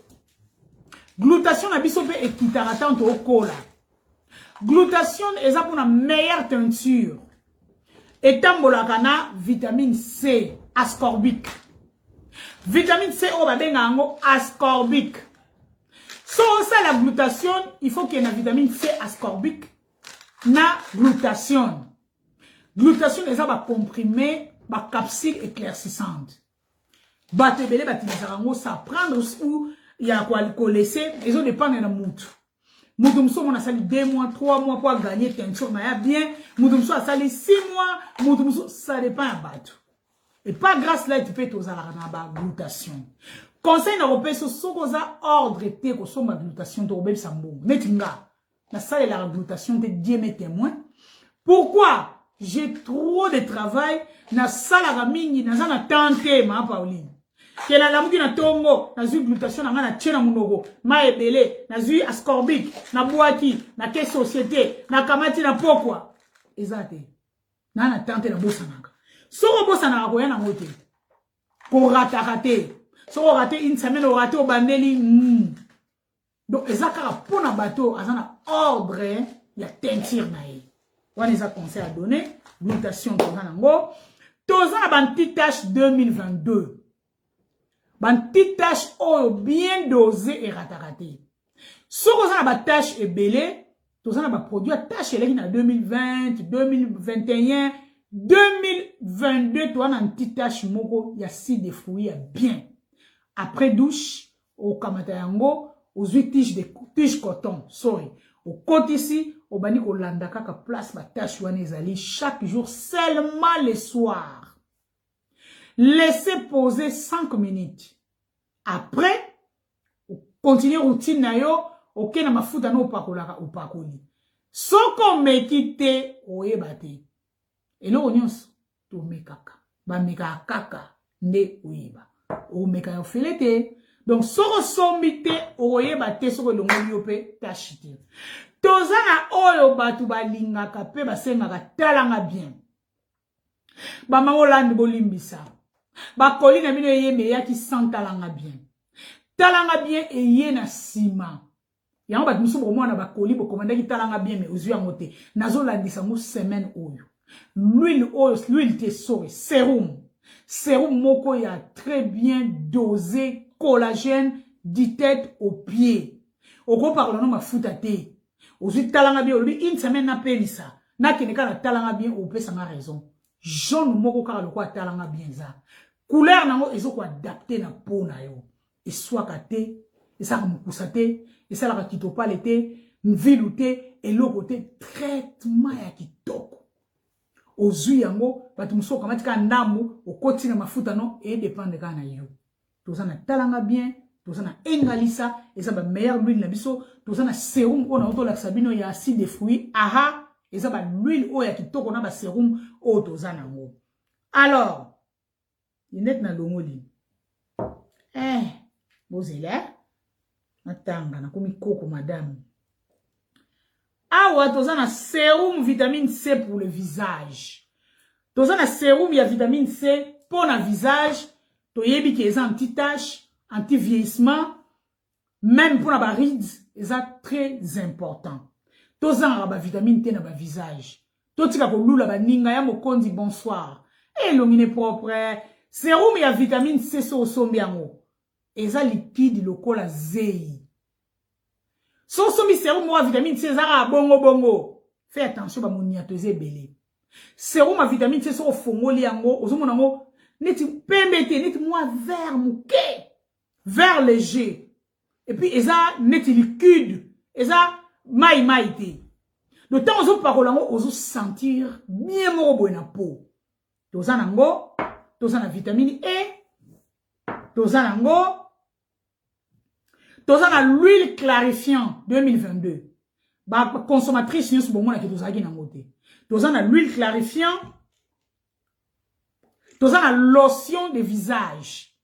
glutation na biso pe ekitaka tanto okola glutation eza pour na meilleure teinture etambolaka na vitamine C ascorbique vitamine C o babenga yango ascorbique so ça la glutation il faut qu'il y ait na vitamine C ascorbique na glutation eza ba comprimé ba capsule éclaircissante bato ebele batilisaka yango ça prendre ou ya ko laisser ils ont dépendre na mutu mutu mona sali 2 mois 3 mois pour gagner teinture na ya bien mutu sali 6 mois mutu ça dépend ya bato et pas grâce là tu peux tozala na ba glutation conseil na repé so koza ordre te ko so ma glutation to obebisa mbongo netinga na salle la glutation te Dieu mes témoins pourquoi j'ai trop de travail na salle la mingi na zana tante ma Pauline que la lamuki na tongo na zui glutation na ngana tchena munoko ma ebele na zui ascorbique na boaki na ke société na kamati na pokwa ezate na tante na bosa nanga soko bosa na ko yana ngote ko rate soko rate une semaine au rate au bandeli donc ezaka pona bateau azana ordre ya teinture na ye wana eza conseil à donner glutation tozana banti tâche 2022 banti tâche oyo bien dosé et rataraté soko zana ba tâche ebele tozana ba produit tâche eleki na 2020 2021 2022 toana anti tâche moko ya acide de fruits ya bien après douche au kamata yango aux 8 tiges coton sorry au côté ici au bani ko landa kaka place ba tâche wana ezali chaque jour seulement le soir laissez poser 5 minutes après continuer routine na yo ok na mafuta no pakolaka opakoli soko mekite oyebate eloko nyonso to mekaka ba meka kaka nde oyeba o meka yo felete donc soko sombite oyebate soko longoli yo pe tashite tozana oyo batu balingaka pe basengaka talanga bien ba mangolandi bolimbisa ba kolina mino yeme yaki santalanga bien eye na sima yango batu musu bomona ba koli bo komandaki talanga bien mais ozu yango te nazolandisa mo semaine oyo l'huile te sori sérum moko ya très bien dosé collagène du tête aux pieds oko parlons mafuta te ozu talanga bien olobi une semaine na pelisa na keneka na talanga bien opesa nga raison jaune moko kaka lokwa talanga bien za couleur nango ezoko adapter na peau na yo et soit kate et ça mukusa te et ça la kitopale te mvilu te et lokote traitement ya kitoko ozui yango batu muso kamatika ndambu okoti na mafuta no et dépendre kana yo tozana talanga bien tozana engalisa et ça ba meilleure huile na biso tozana sérum ona oto la sabino ya acide de fruits aha et ça ba l'huile o ya kitoko na ba sérum o tozana ngo alors Yenet na longoli. Bozela. Natanga na komi koko madame. Awa tozana sérum vitamine C pour le visage. Tozana sérum ya vitamine C pour le visage. Toyebi ki eza anti-tache, anti-vieillissement, même pour la baride, eza très important. Tozana ba vitamine T na ba visage. Totika ko lula ba ninga ya mokondi bonsoir. Longine propre. Sérum ya vitamine C so sombi yango. Eza liquide lokola zei. So sombi sérum ya vitamine C zara bongo. Fais attention ba moniatoze belé. Sérum ya vitamine C so fongoli yango, ozomona yango neti pembete, neti moi vert mouké. Vert léger. Et puis eza neti liquide, eza mai te. Le temps ozo parola yango ozo sentir bien moko boye na peau. Tozana ngo tozana vitamine E, tozana ngo, tozana l'huile clarifiant 2022. Ba consommatrice nyos bon mona ke tozaki na ngote. Tozana l'huile clarifiant Toza na lotion de visage.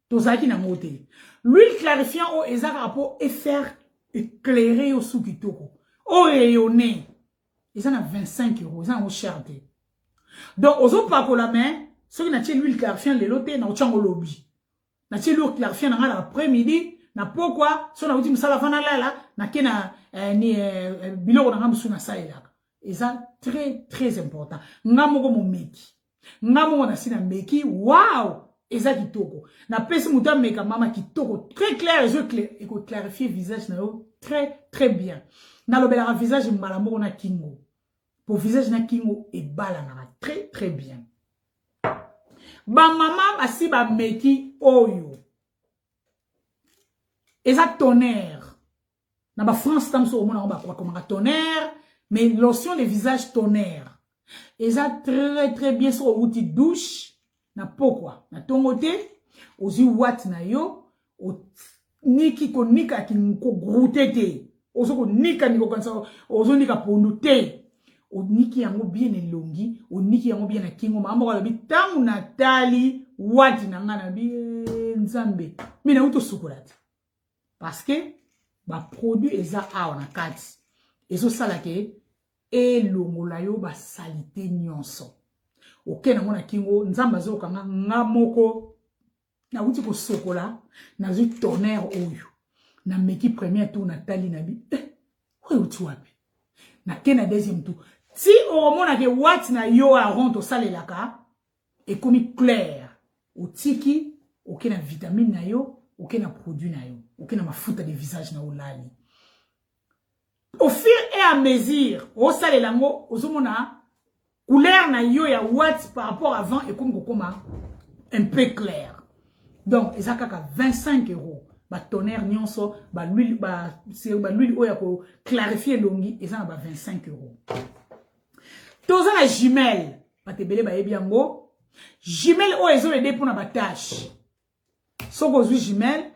Toza ki na moté. L'huile clarifiant o ezaka pour faire éclairer au soukitoko. O rayonner. Ils en a 25 €. Ils en ont cher. Donc, aux autres pas pour la main, ceux qui n'ont pas l'huile clarifiant, les lotés, n'ont pas l'objet. N'a pas l'huile clarifiant dans l'après-midi, n'a pourquoi, si on a dit que ça la fin là, n'a qu'un bilan dans la na ça et là. Et ça, très, très important. N'a pas mon meki. N'a pas mon assis meki. Waouh! Et ça qui toko. N'a pas si mouton meka maman qui toko. Très clair, les yeux clairs. Et qu'on clarifie le visage, très, très bien. N'a le visage, malamour, on a kingo. Pour visage na kingo et balanara très très bien. Ba maman basi ba meki oyo. Eza tonnerre. Na ba France tam so mona ba kwa comme tonnerre, mais lotion de visage tonnerre. Eza très très bien sur outil douche na pourquoi na tongote ozi wat na yo o niki ko nika ki ko groutete. Ozo ko nika niko kansa ozo nika ponute. O niki yango bien elongi, o niki yango bien na kingo mama wala bitangu Natali wati na ngana bi nzambe. Mina uto sukolati. Parce que ba produit eza awa na kati. Ezo sala ke elongola yo ba salite nyonso. Ok na mona kingo nzamba zo kanga ngamoko na uti ko sokola na zu tonnerre oyo. Na meki premier tour Natali na bi. Oyo uti wapi? Na kena deuxième tour. Si on mona ke wat na yo a ronto sale laka et comme clair ou tiki aucun vitamine na yo aucun produit na yo aucun mafuta de visage na olali au fur et à mesure au sale lango ozomona couleur na yo ya wat par rapport à avant et comme un peu clair donc ezaka 25 €. Ba tonnerre nyonso ba l'huile oya ko clarifier longi ezana ba 25 €. Toza la jumelle, batebele ba ebiango. Jumelle o ezo aider pour na batache. Soko ozui jumelle,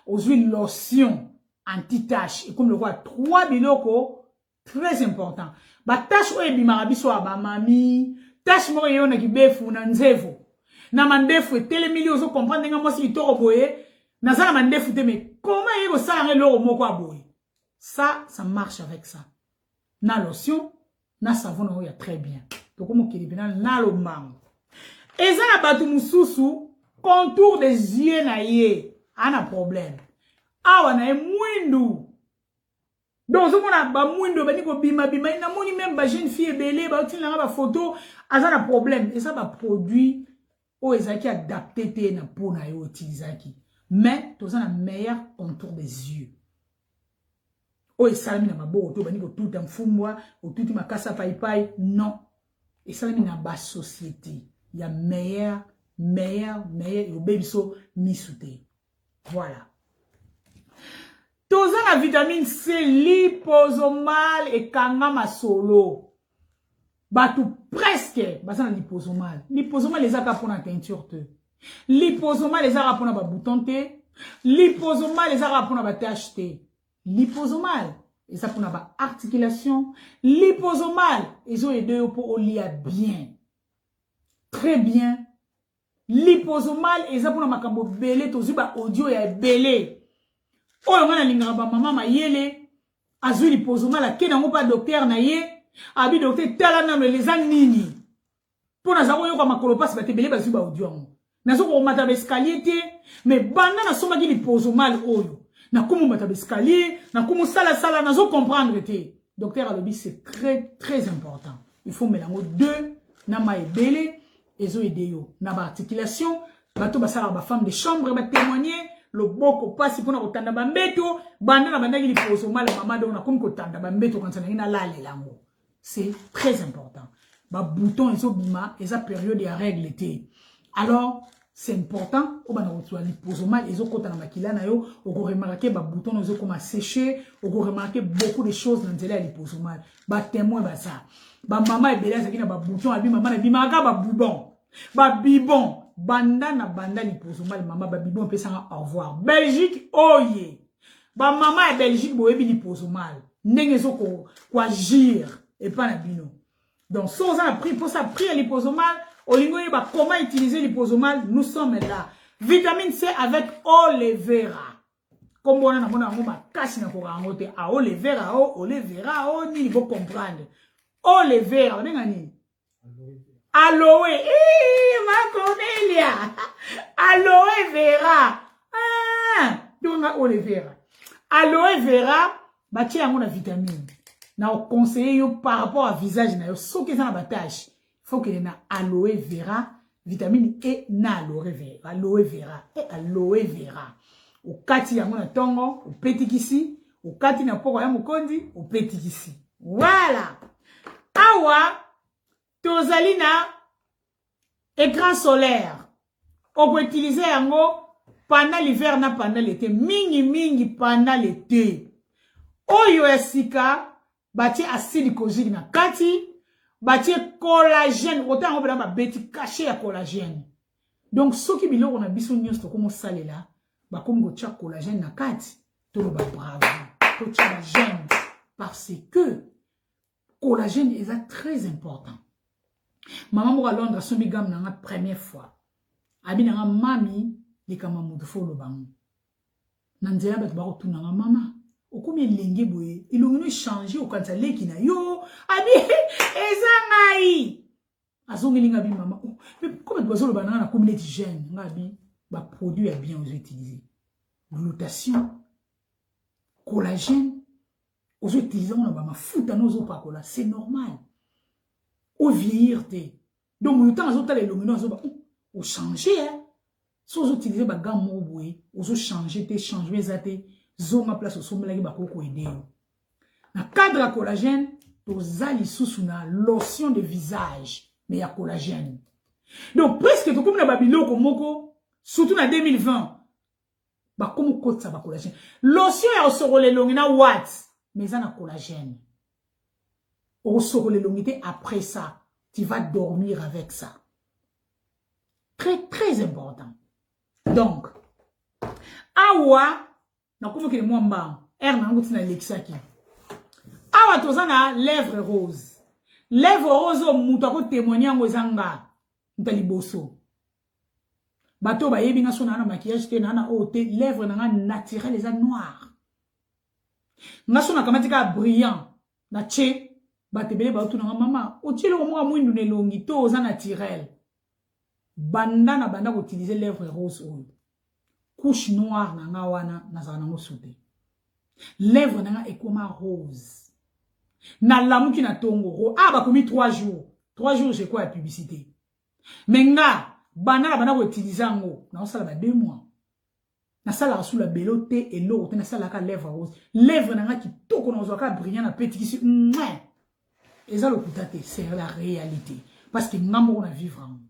ozui lotion anti-tache et comme le voit 3 biloko très important. Batache o ebimara biso ba mami, tache mo yo na kibefu na nzevo. Na mandefu etelemili ozo comprendre nga mwasi kitoko boye, na za na mandefu te mais comment yego sala ngelo moko aboye. Ça marche avec ça. Na lotion na savon na ya très bien. Donc comme kilibina na lo mango. Eza na batu mususu contour des yeux na ye. Ana problème. Awa na mwindu. Donc zo mona ba mwindu ba niko bima ina moni même ba jeune fille belé ba otina ba photo aza na problème. Et ça ba produit o ezaki adapté te na peau na yo utilizaki. Mais toza na meilleur contour des yeux. Oh, et ça, na mabo, to bani ko tout en fumbwa, ou tout makasa pai, non. Et ça, na basse société. Il y a meilleur, yo baby so misute. Voilà. Toza la vitamine C, liposomal et kangama solo. Batu presque, basa na liposomal. Liposomal les aka pour la teinture te. Liposomal les aka pour na ba bouton te. Liposomal les aka pour na ba tache te. Liposomal, et ça pour la articulation. Liposomal, ils ont aidé pour lire bien. Très bien. Liposomal, et ça pour la makambo belé, to zuba audio ya belé. Oh, on a l'ingaba maman ma yele. Azu liposomal, a ken pas docteur na ye. Abi docteur talana me les anini. Pour na zawo yo kwa makolopas ba te belé ba zuba audio. Na zo ko mata escalier te, mais banda na soma ki liposomal oyo. Na kumu mata escalier, na kumu sala na zo comprendre te. Docteur Alobi c'est très très important. Il faut mélanger deux na ma belé et zo idéo. Na ba articulation, bato basala ba femme de chambre ba témoigner. Le boko pasi pona kotanda bambeto banda na bandaki liposo mala mama do na komi kotanda bambeto quand ça na lale lango. C'est très important. Ba bouton ezo bima eza période ya règle été. Alors c'est important o bana kotwa liposo mal ezo kota na makila na yo o ko remarquer ba bouton ezo koma sécher o ko remarquer beaucoup de choses dans nzela ya liposo mal. Ba témoin ba ça. Ba mama ebela zakina ba bouton abi mama na bima ka ba bubon. Ba bibon banda na banda liposo mal mama ba bibon pesanga au revoir. Belgique oye. Ba mama e Belgique boyebi liposo mal. Ndenge zo ko agir et pas na bino. Donc sans un prix pour ça prix liposo mal Olingo yeba comment utiliser liposomal, nous sommes là. Vitamine C avec aloe vera. Comme on a ma casse na ko rangote a aloe vera ni faut comprendre. Aloe vera, ngani? Aloe, ma Cornelia. Aloe vera. Ah, donc aloe vera. Aloe vera, ba tia yango na vitamine. Na o conseiller yo par rapport à visage na yo soki ça na batache. Faut que na aloe vera, vitamine E na aloe vera et aloe vera. Au kati yango na tongo, au petikisi, au kati na poko ya mukondi, au petikisi. Voilà. Awa tozali na écran solaire. On peut utiliser yango pendant l'hiver na pendant l'été, mingi pendant l'été. Oyo esika bati acide kojique na kati, bati collagène, autant on peut ba beti caché ya collagène. Donc soki biloko na biso nyonso komo salela, ba komo go tia collagène na kati, to ba bravo, to tia ba gène parce que collagène est très important. Maman mo à Londres so bigam na première fois. Abi na mami likama mutu folo bango. Na nzela ba ba ko tuna mama. Okomi lenge boye, ilongino changer okanza leki na yo. Abi ezangai. Azongelinga bi mama. Mais comme tu vas le banana na communauté jeune, ngabi ba produit à bien aux utiliser. Glutation, collagène, aux utiliser on ba mafuta nozo pa kola, c'est normal. Au vieillir te. Donc le temps azota les longino azoba au changer hein. Si vous utilisez ba gamme mo boye, aux changer te changer zate. Zoma place au sommet là bakoko aider. Na cadre à collagène, tozali sous na lotion de visage, mais ya collagène. Donc presque tout comme na babiloko moko, surtout na 2020, ba comme côte ça ba collagène. Lotion ya osorole longi na what, mais ça na collagène. Osorole longité après ça, tu vas dormir avec ça. Très important. Donc awa na kumo ke mwamba na nguti na lexaki awa tozana lèvres rose o mutu ko témoigner ngo zanga ntaliboso bato ba yebi nga sona na maquillage te na ote lèvres na naturel eza noir nga sona kamatika brillant na che batebele ba tuna mama otile ko mwa mwindu ne longi to oza naturel banda ko utiliser lèvres rose o couche noire nanga wana nazana ngo soute lèvres nanga ekoma rose na lamuki na tongo ba komi 3 jours j'ai quoi la publicité mais nga bana ko utiliser ngo na osala ba 2 mois na sala sous la belote et l'autre na sala ka lèvres rose lèvres nanga ki toko na ozwaka brillant na petit kisi et ça le kutate c'est la réalité parce que ngamo na vivre en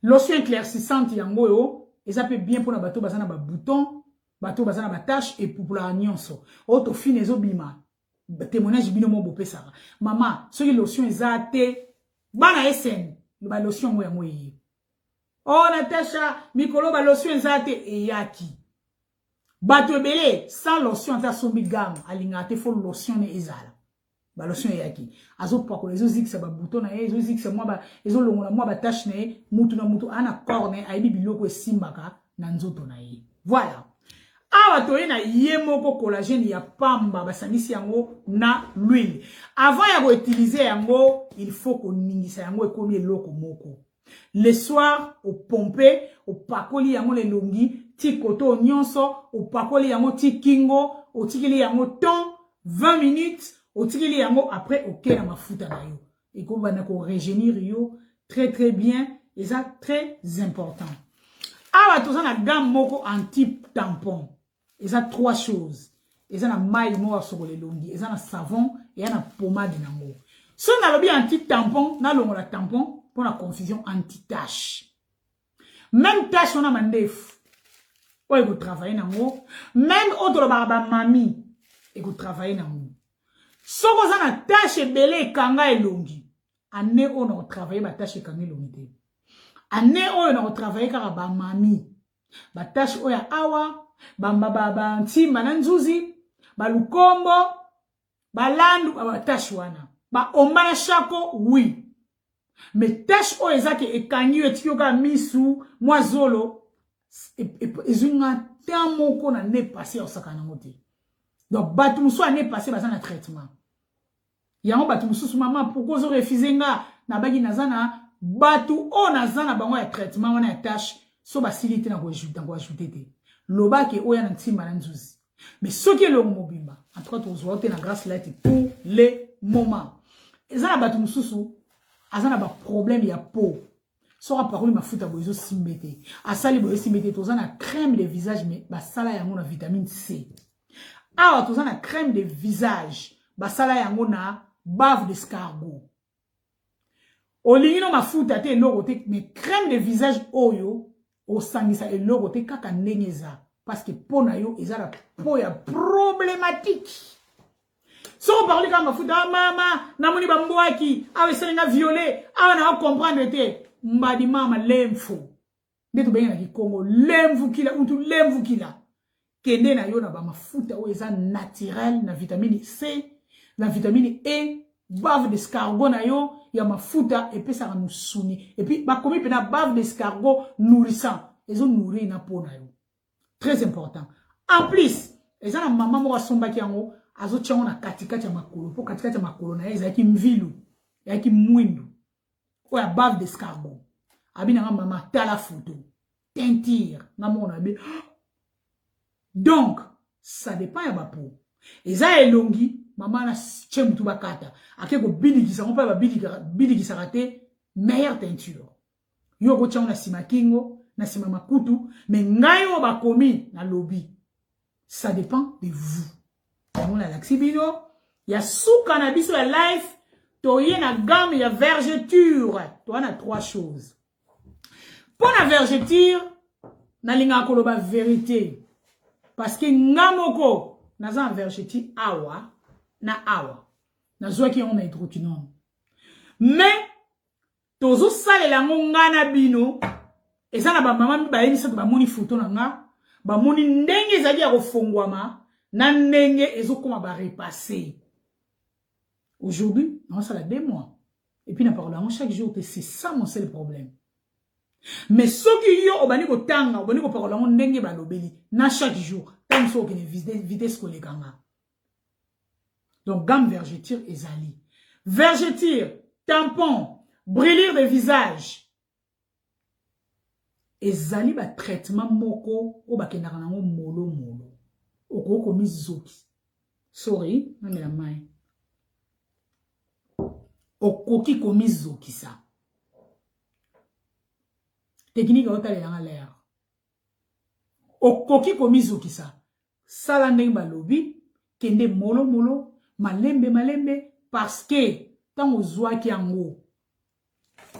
lotion éclaircissante yango yo, et ça peut bien pour na bateau bazana ba bouton, bateau bazana ba tache et pour la nyonso. Auto fine ezo bima. Témoignage bino mo bopé ça. Maman, ce lotion ezate bana esen, ba lotion mo yango yi. Oh Natacha, mikolo ba lotion ezate e yaki. Bateau belé sans lotion ta sombi gam, alingate fo lotion ne ezala. Ba lotion yaki azo poko les ozik sa ba bouton na ezo zik sa moi ba ezo longola moi ba tache na mutu na mutu ana corne aibi biloko esimbaka na nzoto na ye. Voilà. Awa toye na yemoko collagène ya pamba basangisi yango na l'huile. Avant ya ko utiliser yango, il faut ko ningisa yango ekomi eloko moko. Le soir au pomper, au pakoli yango le longi, ti koto nyonso, au pakoli yango ti kingo, au tikili yango ton 20 minutes. Otikili yango après ok na mafuta na yo et ko bana ko régénérer yo très bien et ça très important. Awa tozana gamme moko anti tampon et ça 3 choses et ça na maille mo asobole longi et ça na savon et na pommade nango so na lobi anti tampon na longola tampon pour la confusion anti tache même tache on a mandef o e ko travailler nango même autre ba mami e ko travailler nango. Soko za na tâche belé kanga elongi. Ane o na travailler ba tâche kanga elongi. Ane o na travailler kaka ba mami. Ba tâche o ya awa, ba ntima na nzuzi, ba lukombo, ba landu ba tâche wana. Ba omba na shako oui. Mais tâche o ezaki e kanyu etioka misu moi zolo ezunga tamoko na ne passé au sakana moté. Donc batu musu ane passé basa na traitement. Yango batu musu mama pourquoi zo refuser nga na bagi nazana batu o nazana bango ya traitement wana ya tâche so basilité na ko ajouter te. Loba ke oya na ntimba na nzuzi. Mais ce qui est le mobimba en tout cas tu na grâce là pour les moments. Ezana batu musu azana ba problème ya peau. Sora parole ma futa bozo simbete. Asali bozo simbete tozana crème de visage mais basala yango na vitamine C. Awa tozana crème de visage basala yango na bave d'escargot. Olingino mafuta te eloko te mais crème de visage oyo osangisa eloko te kaka ndengeza parce que peau na yo ezala peau ya problématique. Si on parle comme mafuta mama namoni bambwaki awe selenga violet awa na comprendre te mbadi mama lemfu ndeto benga ki Congo lemfu kila untu lemfu kila kende na yo na ba mafuta o eza naturel na vitamine C na vitamine E bave d'escargot na yo ya mafuta epesa na musuni et puis ba komi pena bave d'escargot nourrissant ezo nourrir na peau na yo très important en plus eza na mama mo asombaki yango azo tchango na katikati ya makolo po katikati ya makolo na eza ki mvilu ya ki mwindu o ya bave d'escargot abi na mama tala photo teinture na mona be donc ça dépend ya ba peau eza elongi mama na chemu tu bakata akeko bilikisa on pa ba bilikisa raté meilleure teinture yo ko tchango na sima kingo na sima makutu mais ngayo ba komi na lobby ça dépend de vous. On a l'axibino, il y a sous cannabis la life, toye na gamme ya vergeture. Toi on a trois choses. Pour la vergeture, na linga koloba vérité. Parce que ngamoko naza vergeture awa na awa. Na zwa ki on a hydroquinone. Mais tozo sale la ngana bino eza na ba mama ba yini sa ba moni photo na nga, ba moni ndenge ezali ya kofongwama. Nanenge ezokoma ba repasser. Aujourd'hui, on ça la 2 mois. Et puis, on parle chaque jour, c'est ça mon seul problème. Mais ce qui y a, obani ko tanga, obani ko parle on ndenge ba lobeli, na chaque jour, tant so que vitesse ko le ganga. Donc, gamme vergeture ezali. Vergeture, tampon, brûlure de visage. Ezali ba traitement moko, o ba kendaka nango molo molo. Oko mizoki. Sorry, non mais la main. Okoki komizoki ça. Technique au tali dans l'air. Okoki komizoki ça. Sala ndenge balobi, kende molo molo, malembe malembe parce que tant ozwa ki yango.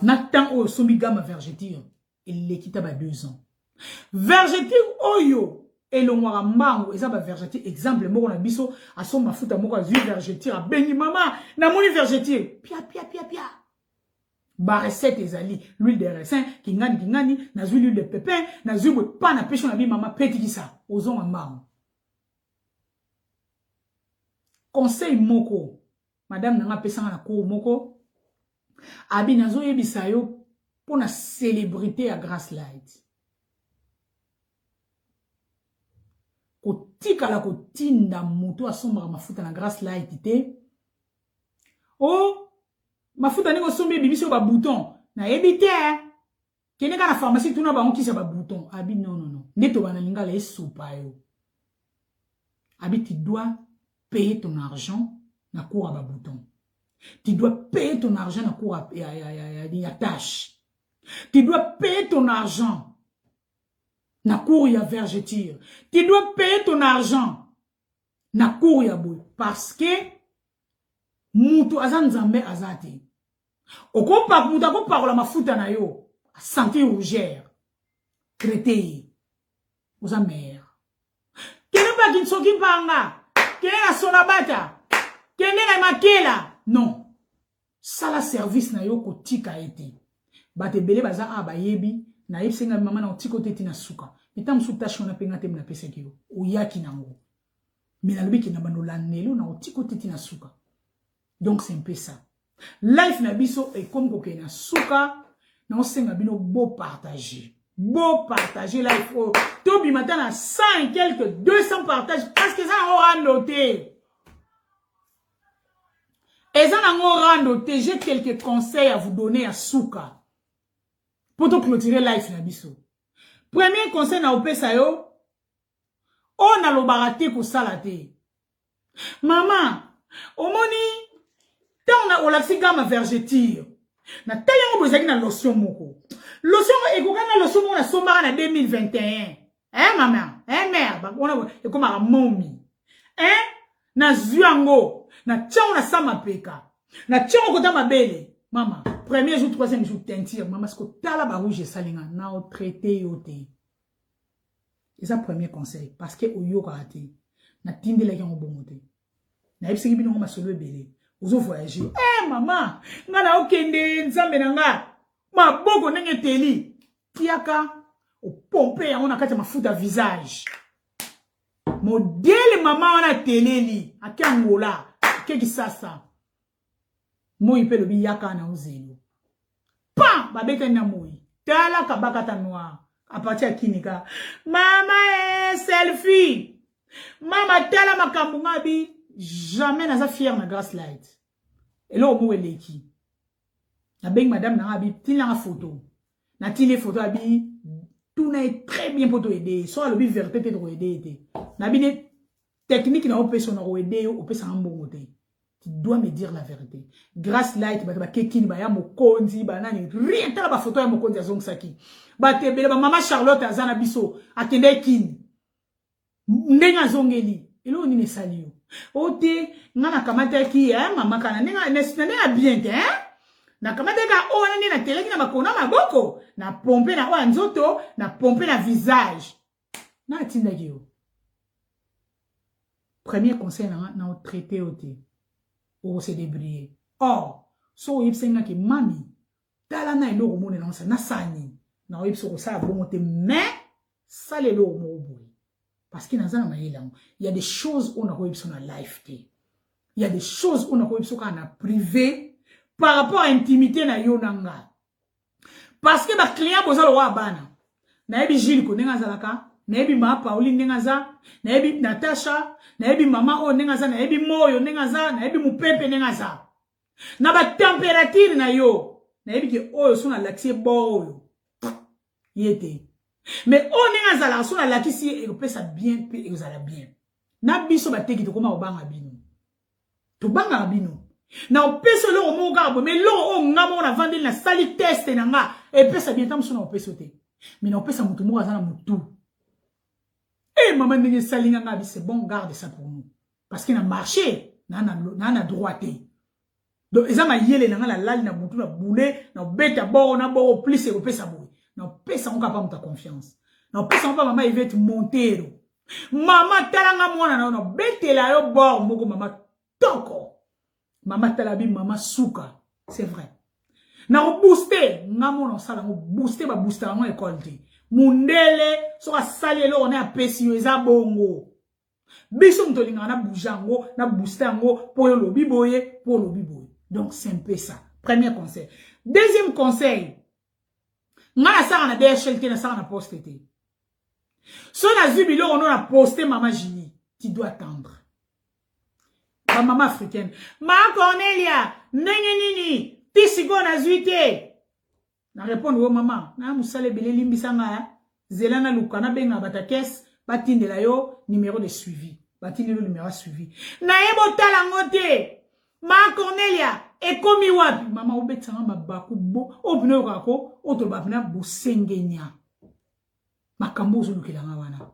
Na tant o sombi gamme vergeture, il l'équita ba 2 ans. Vergeture oyo et le noir mango, et ça va vergeture. Exemple, moi on a biso, à son mafuta, moi on a vergeture, à béni maman, na moni vergeture, pia. Ba recette ezali, l'huile de raisin, kingani, na l'huile de pépin, na l'huile pas na pêche, on a bi maman petit qui ça, ozon en mango. Conseil moko, madame nanga pesa na ko moko, abi nazo yebisa yo, pour na célébrité à Grass Light. Kotika la kotinda mutu asomba mafuta na Grass Light te. Oh, mafuta niko sombe bibiso ba bouton. Na ebite kene ka na pharmacie tuna ba onkisa ba bouton. Abi non. Neto bana lingala esopa yo. Abi tu dois payer ton argent na cour à ba bouton. Tu dois payer ton argent na cour à ya tâche. Tu dois payer ton argent na cour ya vergeture. Tu dois payer ton argent na cour ya boy. Parce que mutu azanzambe azate. Okopa mutu akopa la mafuta na yo. Santé rougère. Traité. Oza mère. Kene pa kinsoki panga. Kene na solabata. Kene na makela. Non. Sala service na yo kotika ete. Bate bele baza abayebi. Na yepsenga mama na otiko teti na suka. Meta msuta shona penga temi na pesa kiyo. Uyaki nango. Mina lobi ki na banola nelo na otiko teti na suka. Donc c'est un peu ça. Life na biso et comme koke na suka na senga bino beau partager. Beau partager life. Tobi matin à 100 et quelques 200 partages parce que ça aura noté. Et ça aura noté. J'ai quelques conseils à vous donner à suka pour te clôturer life na biso. Premier conseil na opesa yo. On a le baraté pour salate. Maman, omoni, tant on a la gamme vergeture. Na taille on besoin na lotion moko. Lotion ekokana lotion moko na somba na 2021. Maman, mère, on a et comme à momi. Na zuango, na tian na sama peka. Na tian ko ta mabele. Maman, premier jour, troisième jour teinture, maman ce que tala ba rouge salinga na o traité yote. Et ça premier conseil parce que oyo raté. Na tinde la yango bongote. Na ebisiki bino ma solo ebele. Ozo voyager. Maman, ngana okende nzambe nanga. Ma boko nenge teli. Tiaka o pompe yango na kati mafuta visage. Modèle maman wana teleli akangola keki sasa. Moi pe lobi yaka na ozelo. Pa babeka na moi. Tala kabaka ta noir. À partir de Kinika. Maman selfie. Maman tala makambunga bi. Jamais n'a fière na grass light. Et là, au mot eleki. La beng madame n'a abi. Tile la photo. Na tile photo abi. Tout n'a très bien pour t'aider. Soit le bi vérité te pour aider. Na bi ne technique na opé son ro aider opé sa mbongote. Tu dois me dire la vérité. Grass light ba kekini ba ya mokonzi ba nani rien tala ba photo ya mokonzi azong saki. Ba tebele ba mama Charlotte azana biso akende kini. Ndenga zongeli. Elo ni ne salio. Ote ngana kamata ki mama kana ndenga nesnenga bien te na kamata ka o nani na teleki na makona maboko na pompe na o nzoto na pompe na visage. Na tinda yo. Premier conseil na o traité ote. Ou se débrouiller. Or, so yipsenga ki mami tala na elo mone na sa na sani na yipso sa bongote mais ça le lo mo boy parce que nazana mayela il y a des choses on a yipso na life té. Il y a des choses on a yipso kana privé par rapport à intimité na yo nanga. Parce que ba client boza lo wa bana. Na yebi Gilles ko nenga zalaka, na yebi ma Pauline nenga za, na yebi Natasha, na yebi mama o nenga za, na yebi moyo nenga za, na yebi mupepe nenga za. Na ba température na yo, na yebi ke oyo sona laxie boyo. Yete. Mais o nenga za la sona laxie e pesa bien pe e zala bien. Na biso ba teki to koma obanga bino. To banga bino. Na opesa lo mo garbo, mais lo o ngamo na vendre na sali test na nga e pesa bien tam sona opesa te. Mais na opesa mutu mo azana mutu. Maman n'est salinga ngabi c'est bon, garde ça pour nous. Parce qu'il a marché, na droité. Donc ils ont yele na la lali na butu na boulé, na beta bord na bord plus et pesa boy. Na pesa on capable ta confiance. Na pesa on pas maman il va te monter. Maman talanga mwana na betela yo bord moko maman toko. Maman talabi maman suka, c'est vrai. Na booster, ngamo na sala ngo booster ba booster na école té. Mundele so asali lo on a pesi yo eza bongo. Biso mtolinga na bujango na boostango pour yo lobi boye pour lobi boye. Donc c'est un peu ça. Premier conseil. Deuxième conseil. Ngana sara na DHL na sara na poste té. So na zubilo on a posté maman Jini, tu dois attendre. Ma maman africaine. Ma Cornelia, nini tisigo na zuité. Na répondre au maman, na musale belé limbisanga zelana lukana benga bata caisse batinde la yo numéro de suivi. Batinde le numéro suivi. Na yebo tala ngote. Ma Cornelia e komi wapi mama obetsanga mabaku bo obino kako oto babina bosengenya. Makambo ozulukilanga wana.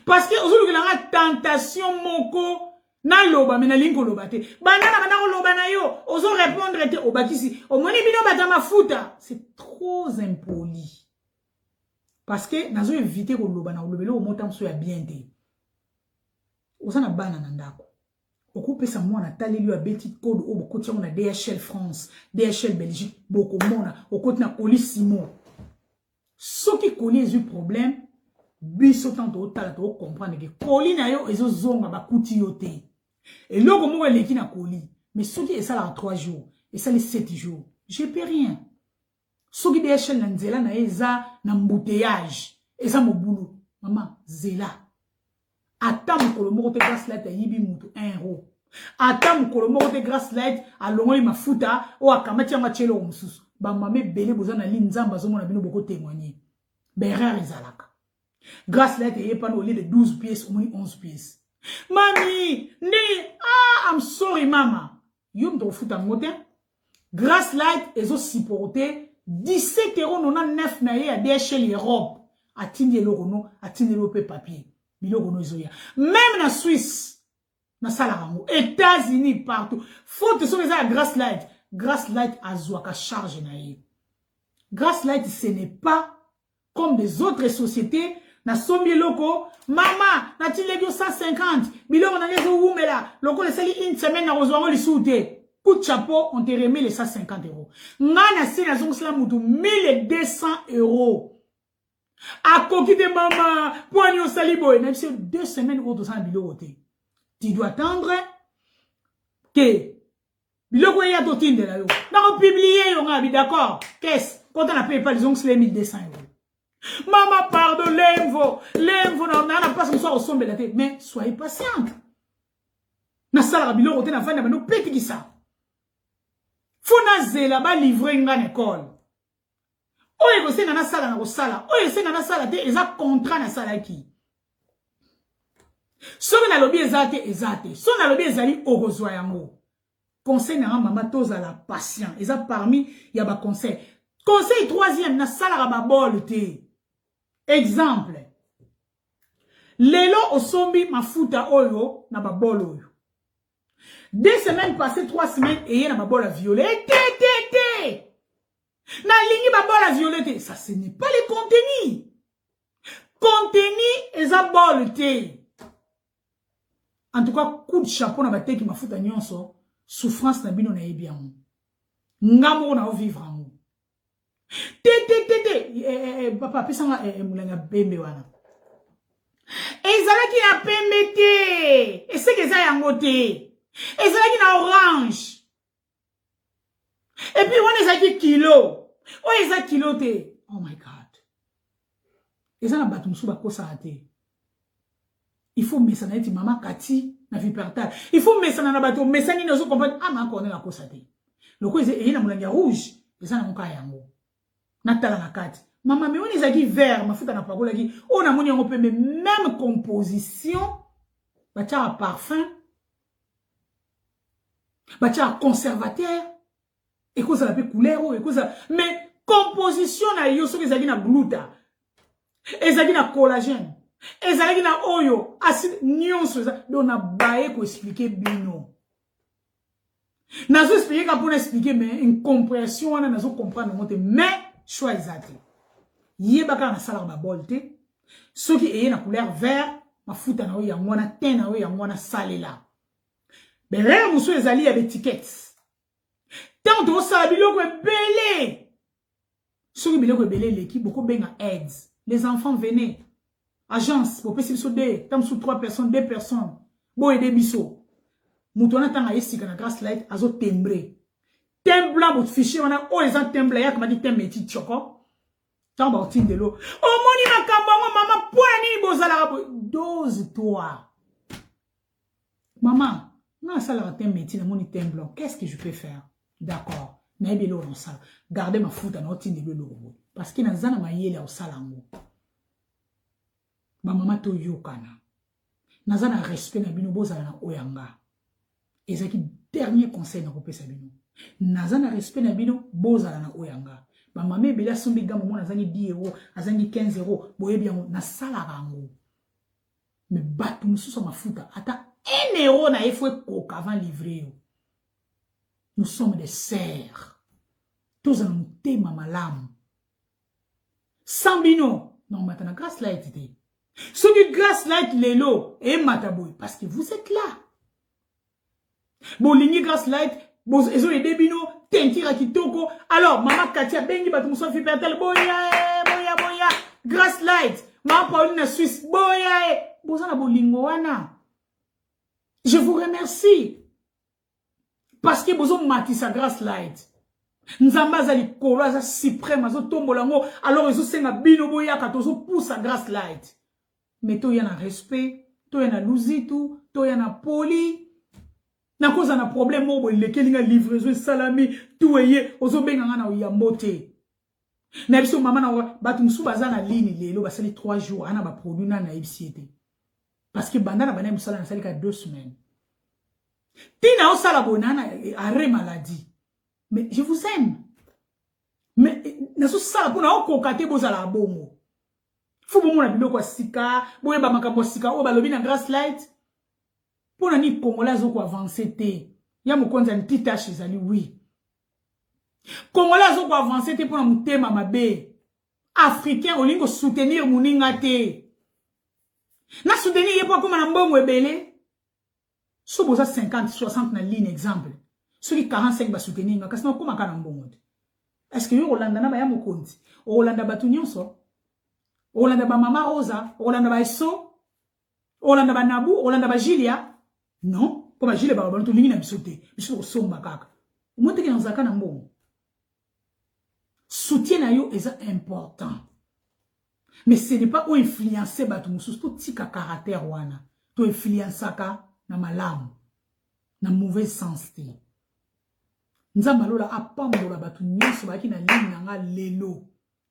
Parce que ozulukilanga tentation moko na loba mena linko loba te banana bana loba na yo ozo répondre te obakisi omoni bino bata mafuta c'est trop impoli parce que nazo éviter ko loba na lobelo omota mso ya bien te osana bana na ndako okupesa mwana taleli ya petit code o bokotia na DHL France DHL Belgique boko mona okoti na Colis Simon soki Colis eu problème biso tanto otala to comprendre que Colis na yo ezo zonga ba kuti yo te. Et loko moko eleki na koli Mais ceux qui est ça là en 3 jours, et ça les 7 jours, je ne paie rien. Ceux qui des échelles dans Zela, na eza, na embouteillage, et ça mon boulot. Maman, Zela. Attends mon colomo te grâce light à yibi moutou, 1 euro. Attends mon colomo te grâce light à longo ma futa, ou à kamati ma chelo moussous. Ba mamé belé bozan na linzamba zo mon abino boko témoigner. Berrer izalaka. Grâce light et pas au lieu de 12 pièces, au moins 11 pièces. Mami, I'm sorry mama. Yom to futa mote. Grâce light et zo supporté 17,99 € na ye à DHL Europe. A tindi l'orono, a tindi l'opé papier. Bilogono izoya. Même na Suisse, na Salarango, États-Unis, partout. Faut que ce soit à Grass Light. Grass Light a zouaka charge na ye. Grass Light, ce n'est pas comme des autres sociétés. Na sombi loko, maman, na tilégio 150. Bilogo na yezo oumela. Loko le sali une semaine na rozouango li soute. Coup de chapeau, on te remet les 150 €. Nana si na zongo sala moutou 1200 €. A coquille de maman, poignon salibo, et 2 semaines au 200 biloko. Tu dois attendre que biloko ya totine de la yo. N'a publié yo ngabi, d'accord? Qu'est-ce? Quand on appelle pas les ongles, c'est 1200 €. Maman, pardon, l'envo, on n'a pas ce soir au sommet de la tête. Mais soyez patiente. Na sala biloko te na vanda no peti ki ça. Faut na zela ba livrer ngane école. Oye ko senga na sala na ko sala. Oye senga na sala te eza contrat na sala ki. Soki na lobi ezate. Soki na lobi ezali okozwa yango. Conseil na maman toza la patient. Eza parmi ya ba conseil. Conseil 3e na sala ba bol te. Exemple. Lelo osombi mafuta oyo na ba bol oyo. 2 semaines passées, 3 semaines, et il y a ma bolle à violet. Na ligne ma bolle à violet. Ça, ce n'est pas le contenu. Contenu, et ça bolle té. En tout cas, coup de chapeau na ba té qui m'a foutu à nyonso. Souffrance na bino na bien. Ngamo na vivre en nous. Papa, pisa nga moulanga bembe wana. Ezala ki na pembe té. Et c'est que ça yango té. Et c'est là qu'il y a orange. Et puis, on est à kilo. Oh, ils ont kilo. Oh my God. Ils ont battu moussou bako sa ate. Il faut mettre ça dans maman Kati, na vie partage. Il faut mettre ça dans la bateau. Mais ça, nous ne comprenons pas. Ah, mais on est la cosa ate. Le coup, il y a un rouge. Ils ont un kayango. Natala na kati. Maman, mais on est à vert. Ma fouta na pago la qui. On a mon peu même composition. Batia parfum. Batia conservateur. Et quoi ça l'appelle couleur. Et quoi ça. Mais composition na yo so ezali na gluta. Ezali na collagène. Ezali na oyo. Acide nyonso eza. Donc na baé ko expliquer bino. Nazo expliquer ka pour expliquer mais une compréhension na nazo comprendre monte mais choix exact. Yebaka na sala ba bolte. Ce qui est na couleur vert, ma futa na oyo ngona ten na oyo ngona salela. Mais là monsieur ezali avec étiquette. Tant de ça biloko belé. Sur biloko belé l'équipe beaucoup benga aids. Les enfants venaient. Agence pour possible sur 2, tam sous 3 personnes, 2 personnes. Bo aider biso. Moutona tanga ici kana grass light azo tembré. Tembla votre fichier on a oh les en tembla ya comme dit tembe ti choko. Tamba au tin de l'eau. Oh moni makambongo maman poani bozala dose toi. Maman, non ça la tembe ti na moni tembla. Qu'est-ce que je peux faire? D'accord. Mais bien l'eau ça. Gardez ma foot à notre tin de l'eau. Parce qu'il na zana ma yele au salango. Ma maman to yokana. Nazana respect na bino bozala na oyanga. Ezaki dernier conseil na kopesa bino. Nazana respect na bino bozala na oyanga. Ma maman bela sombi gamo mona zangi 10 €, azangi 15 €, boye bien na sala rango. Mais batu mususu mafuta ata 1 € na efwe koka avant livrer. Nous sommes des serfs. Tous en nous thème malamu. Sambino, non maintenant grâce là était. Ce qui grâce light lelo et mataboy parce que vous êtes là. Bon ligne grâce light, bon ezo les debino, tentira kitoko. Alors maman Katia bengi batu so fi pertel boya grâce light. Maman Pauline Suisse boya bozana bolingo wana. Je vous remercie. Parce que vous avez sa grâce light. Nzamba azali kolo aza suprême azo tombolango alors ezo senga bino boyaka tozo pousse sa grâce light. Mais to yana respect, to yana luzitu, to yana poli. Na cause na problème mo leke linga livraison salami tout eye ozo benga nga na yambote. Na biso mama na batu musu baza na ligne lelo basali 3 jours ana ba produit na ibisiete. Parce que banda na bana musala na sali ka 2 semaines. Tina osala bonana arrêt maladie. Mais je vous aime. Mais naso sala pona okokate bozala bongo. Fu bongo na biloko sika, boye ba makambo sika o balobi na grâce light. Pona ni Congolais zo ko avancer te. Ya mokonza ni titache ezali oui. Congolais zo ko avancer te pona mutema mabe. Africain olingo soutenir muninga te. Na soutenir yepo koma na mbongo ebele. So boza 50 60 na ligne exemple. Ceux qui 45 ba soutenir nga kasi na koma kana mbongo. Est-ce que yo Rolanda na ba ya mokonzi? Rolanda batu nyonso. Rolanda ba mama Rosa, Rolanda ba Eso, Rolanda ba Nabu, Rolanda ba Julia. Non, pour ba Julia ba ba to lingi na bisote. Biso ko somba kaka. Omonte ke na zaka na mbongo. Soutien na yo est important. Mais ce n'est pas ou influencer batu mususu to tika caractère wana. To influencaka na malamu. Na mauvais sens te. Nzamba lola apambola batu nyonso baki na ligne nga lelo.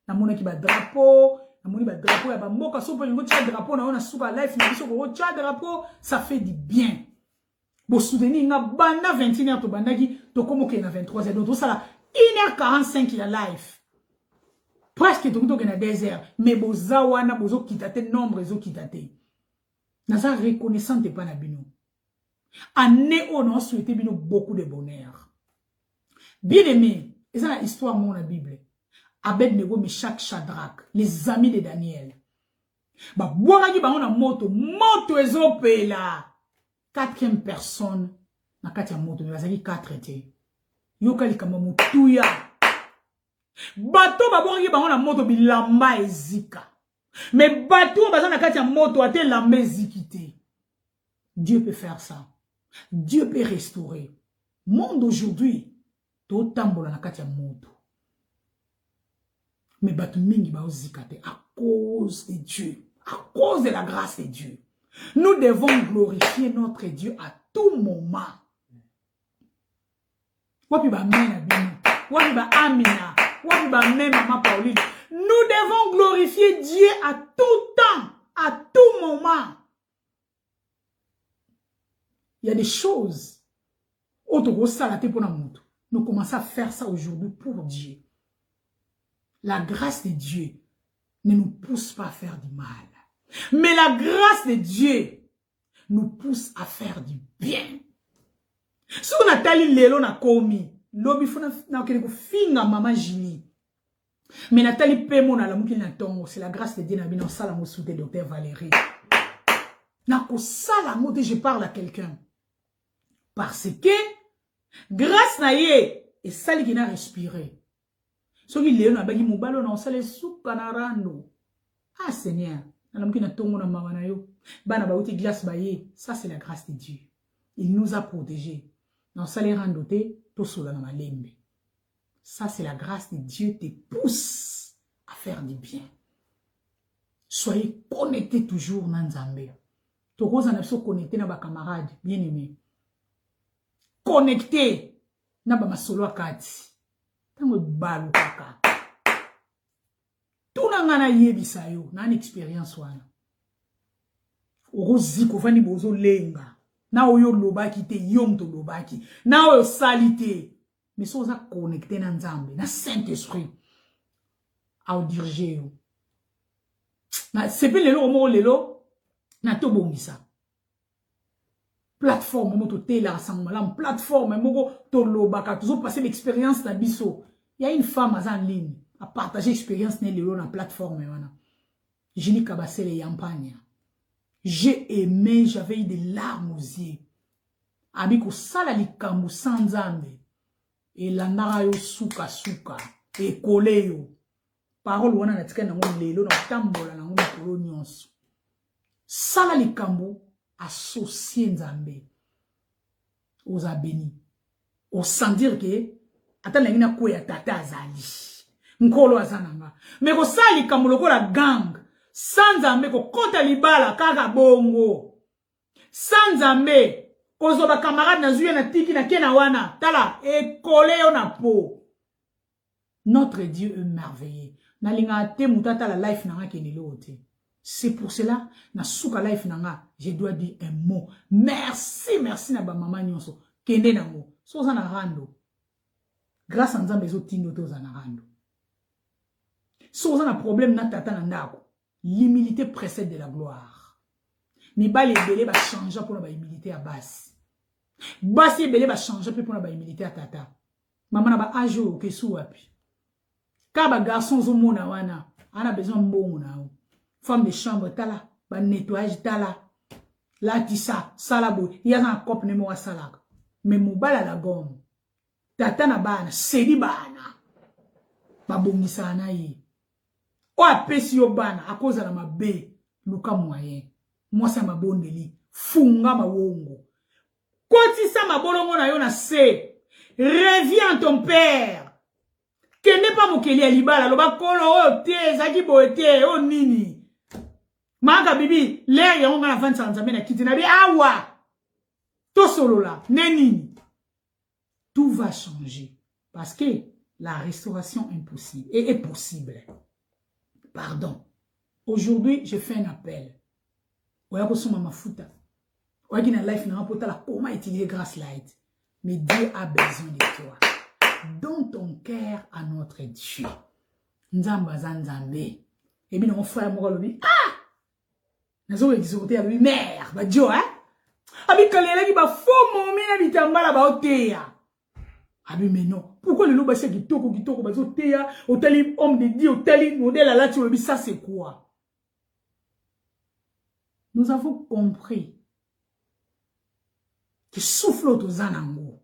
Na mona ki ba drapeau, na moni ba drapeau ya ba mboka so pe ngo tia drapeau na ona suka life na biso ko tia drapeau, ça fait du bien. Bo soutenir nga banda 21h to bandaki to komoke na 23h donc ça la 1h45 ya life. Presque to to na 2h, mais boza wana bozo kitate nombre zo kitate. Na ça reconnaissante pas na bino. Année on a souhaité bino beaucoup de bonheur. Bien aimé, et ça la histoire mon la Bible. Abed-Nego, Meshach, Shadrach, les amis de Daniel. Ba boiragi ba on a moto ezope là. 4e personne na kati ya moto, mais bazali 4 te. Yokali kama mutuya. Bato ba boiragi ba on a moto bilamba ezika. Mais bato ba na kati ya moto ate lamba ezikite. Dieu peut faire ça. Dieu peut restaurer. Monde aujourd'hui to tambola na kati ya moto. Mais batu mingi ba ozikate à cause de Dieu, à cause de la grâce de Dieu. Nous devons glorifier notre Dieu à tout moment. Wapi ba mena bino, wapi ba amina, wapi ba mena mama Pauline. Nous devons glorifier Dieu à tout temps, à tout moment. Il y a des choses. Nous commençons à faire ça aujourd'hui pour Dieu. La grâce de Dieu ne nous pousse pas à faire du mal. Mais la grâce de Dieu nous pousse à faire du bien. Si on a tali lelo na komi, lobi fona na kele ko finga mama Jini. Mais Nathalie Pemo na la muki na tongo, c'est la grâce de Dieu na bino sala mo soute docteur Valérie. Na ko sala mo je parle à quelqu'un. Parce que grâce na ye et sali qui n'a respiré. So ki lelo na bagi mobalo na sala suka na rando. Ah Seigneur, na muki na tongo na mama na yo. Bana ba uti glace ba ye, ça c'est la grâce de Dieu. Il nous a protégés. Dans salaire randoté, to sola na malembe. Ça, c'est la grâce de Dieu te pousse à faire du bien. Soyez connectés toujours dans Nzambe. Toko zanapso connecté na ba camarade, bien aimé. Connecté na ba masolo akati. Tango balu kaka. Tuna ngana yebisa yo, na une expérience wana. Orozi ko fani bozo lenga. Na oyo lobaki te yom to lobaki. Na oyo salite. Mais si on a connecté dans Nzambe, dans Saint-Esprit, à diriger yo. C'est pas lelo mo lelo na to bongisa. Plateforme mo to tela ensemble, plateforme mo to lobaka, toujours passer l'expérience na biso. Il y a une femme en ligne à partager expérience ne lelo na plateforme wana. Jini Kabasele Yampania. J'ai aimé, j'avais eu des larmes aux yeux. Abiko sala likambu sans Nzambe. Et la nara yo suka suka. Et kole yo. Parole wana na tika na ngo lelo na tambola na ngo kolo nyonso. Sala likambu associé Nzambe. Oza béni. au sans dire que attends na ko ya tata azali nkolo azananga mais ko sali kamuloko la gang sans ambe ko kota libala kaka bongo sans ambe ko zo ba camarade na zuye na tiki na kena wana tala e collé na peau. Notre Dieu est merveilleux. Na linga te mutata la life nanga kenelo te. C'est pour cela na suka life nanga je dois dire un mot. Merci na ba mama nyonso kende nango. So za na rando. Grâce à Nzambe zo tindo to za na rando. So za na problème na tata na ndako. L'humilité précède de la gloire. Mi ba les belé ba changer pour la humilité à basse. Basi belé ba changer pour la humilité à tata. Maman na ba ajo ke sou wapi. Ka ba garçon zo mona wana, ana besoin mbongo na o. Femme de chambre tala, ba nettoyage tala. La tissa, salabo, ya na cop ne mo wa salaka. Mais mobala la gomme. Tata na bana, sedi bana. Ba bongisa na yi. O apesi yo bana, a cause na mabe, luka moyen. Moi ça ma bondeli, funga ma wongo. Koti sa ma bolongo na yo na se. Reviens ton père. Que n'est pas mon keli alibala, lo ba kolo o te, zaki boete, o nini. Manga bibi, l'air ya onga na 20 sanzame na kiti na bi awa. To solo la, nenini. Tout va changer. Parce que la restauration est possible. Pardon. Aujourd'hui, je fais un appel. Oya ko soma mafuta. Oya ki na life na rapota la comment utiliser grâce light. Mais Dieu a besoin de toi. Donne ton cœur à notre Dieu. Nzamba zanzambe. Et bien mon frère moko lobi, ah! Nazo exhorter à lui mère, ba Dieu hein? Abi kalela ki ba fo momi na bitambala ba oteya. Abi mais non. Pourquoi le loba c'est kitoko ba oteya, otali homme de Dieu, otali modèle là tu lobi ça c'est quoi? Nous avons compris que souffle aux zanango.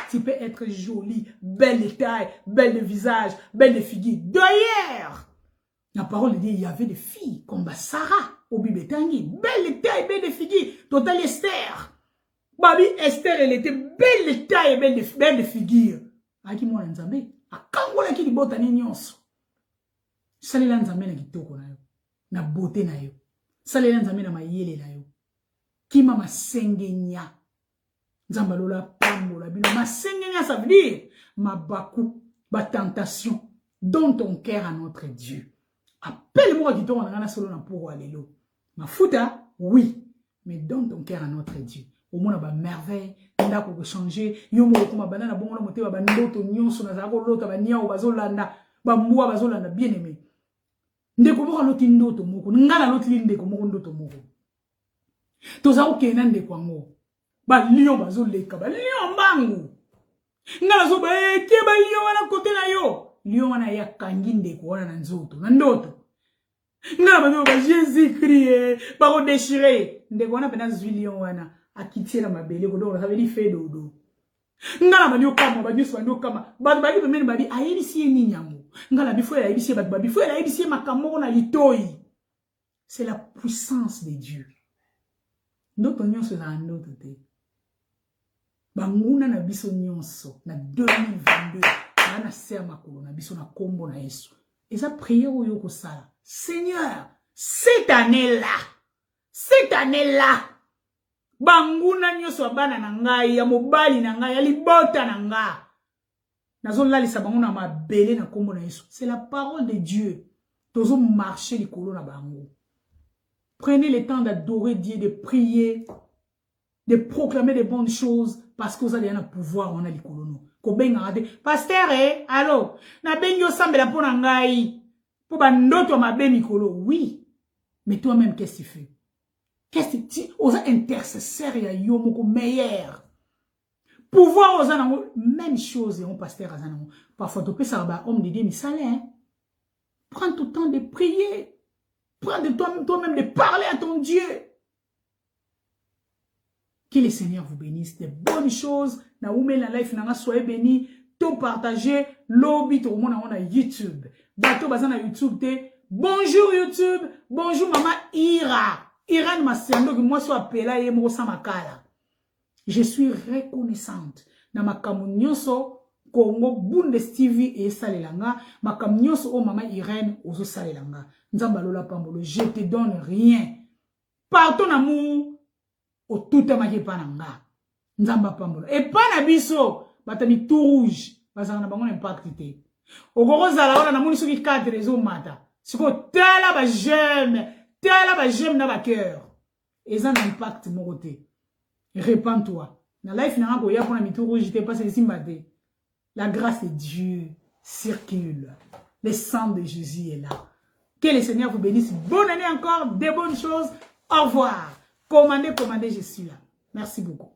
Tu peux être jolie, belle de taille, belle de visage, belle de figure. D'ailleurs, la parole dit il y avait des filles comme Sarah au Bibetangi, belle de taille, belle de figure. Total Esther. Babi Esther, elle était belle de taille, belle de figure. Aki mwana nzambe, akangola ki libota ni nyonso. Salela nzambe na kitoko na yo, na beauté na yo. Salela nzambe na mayele na yo. Kima masengenya. Nzambalola pambola bino masengenya, ça veut dire mabaku, ba tentation. Donne ton cœur à notre Dieu. Appelle-moi qui tombe dans la solo na pour allélo. Ma futa, oui, mais donne ton cœur à notre Dieu. Au moins ba merveille, nda ko changer, yo mo ko banana bongo na moté ba ndoto nyonso na zako lota ba nia o bazolanda, ba mwa bazolanda bien aimé. Ndeko moko loti ndoto moko, ngala loti ndeko moko ndoto moko. Tozako kena ndeko ngo. Ba lion bazoleka, ba lion mbangu. Ngala zo ba ke ba lion wana kote na yo. Lion wana ya kangi ndeko wana na nzoto, na ndoto. Ngala ba Jésus Christ, ba ko déchirer. Ndeko wana pena zwi lion wana akitié na mabele ko donc ça veut dire fait dodo. Ngala ba lion kama ba nyuso ba ndo kama. Ba ba li pemene ba bi ayeli si ni nyango. Ngala bifo ya ebisi ba bifo ya ebisi makamoko na litoi. C'est la puissance de Dieu. Ndoto nyonso na ndoto te. Banguna na biso nyonso na 2022 na ser makolo na biso na kombo na Yesu. Et ça prière oyo ko sala. Seigneur, cette année-là, banguna nyonso bana na ngai ya mobali na ngai ya libota na nga. Nazolalisa bango na mabele na kombo na Yesu. C'est la parole de Dieu. Tozo marcher likolo na bango. Prenez le temps d'adorer Dieu, de prier, de proclamer des bonnes choses, parce que vous allez avoir pouvoir, on a les colonos. Pasteur, allô, na bengi yo sambela po na ngai, po ba ndoto ma be mikolo, oui, mais toi-même, qu'est-ce que tu fais? Qu'est-ce que tu, aux intercesseurs, ya yo moko meilleur. Pouvoir aux anango, même chose, on pasteur azanango. Parfois, tu peux savoir, homme de Dieu, mais ça l'est, prends tout le temps de prier. Prends de toi-même de parler à ton Dieu. Que le Seigneur vous bénisse. Des bonnes choses. Na oume la life nanga soyez bénis. Tout partager. Lobby tout le monde na YouTube. Bateau bazan na YouTube te. Bonjour YouTube. Bonjour maman Ira. Ira ma sendo que moi soit appelé et mo sa makala. Je suis reconnaissante. Na makambo nyonso Congo Bundes TV et salelanga makambo nyonso o mama Irène ozo salelanga. Nzamba lola pambolo, je te donne rien. Par ton amour au tout amaki pananga. Nzamba pambolo. Et pas na biso batami tout rouge. Bazana bango impact te. Ogoro zala ona na moni soki 4 réseaux mata. Siko tala ba j'aime na ba cœur. Et ça impact mon côté. Répands-toi. Na life na ngo ya pona mi tout rouge te passe ici maté. La grâce de Dieu circule. Le sang de Jésus est là. Que le Seigneur vous bénisse. Bonne année encore, des bonnes choses. Au revoir. Commandez, je suis là. Merci beaucoup.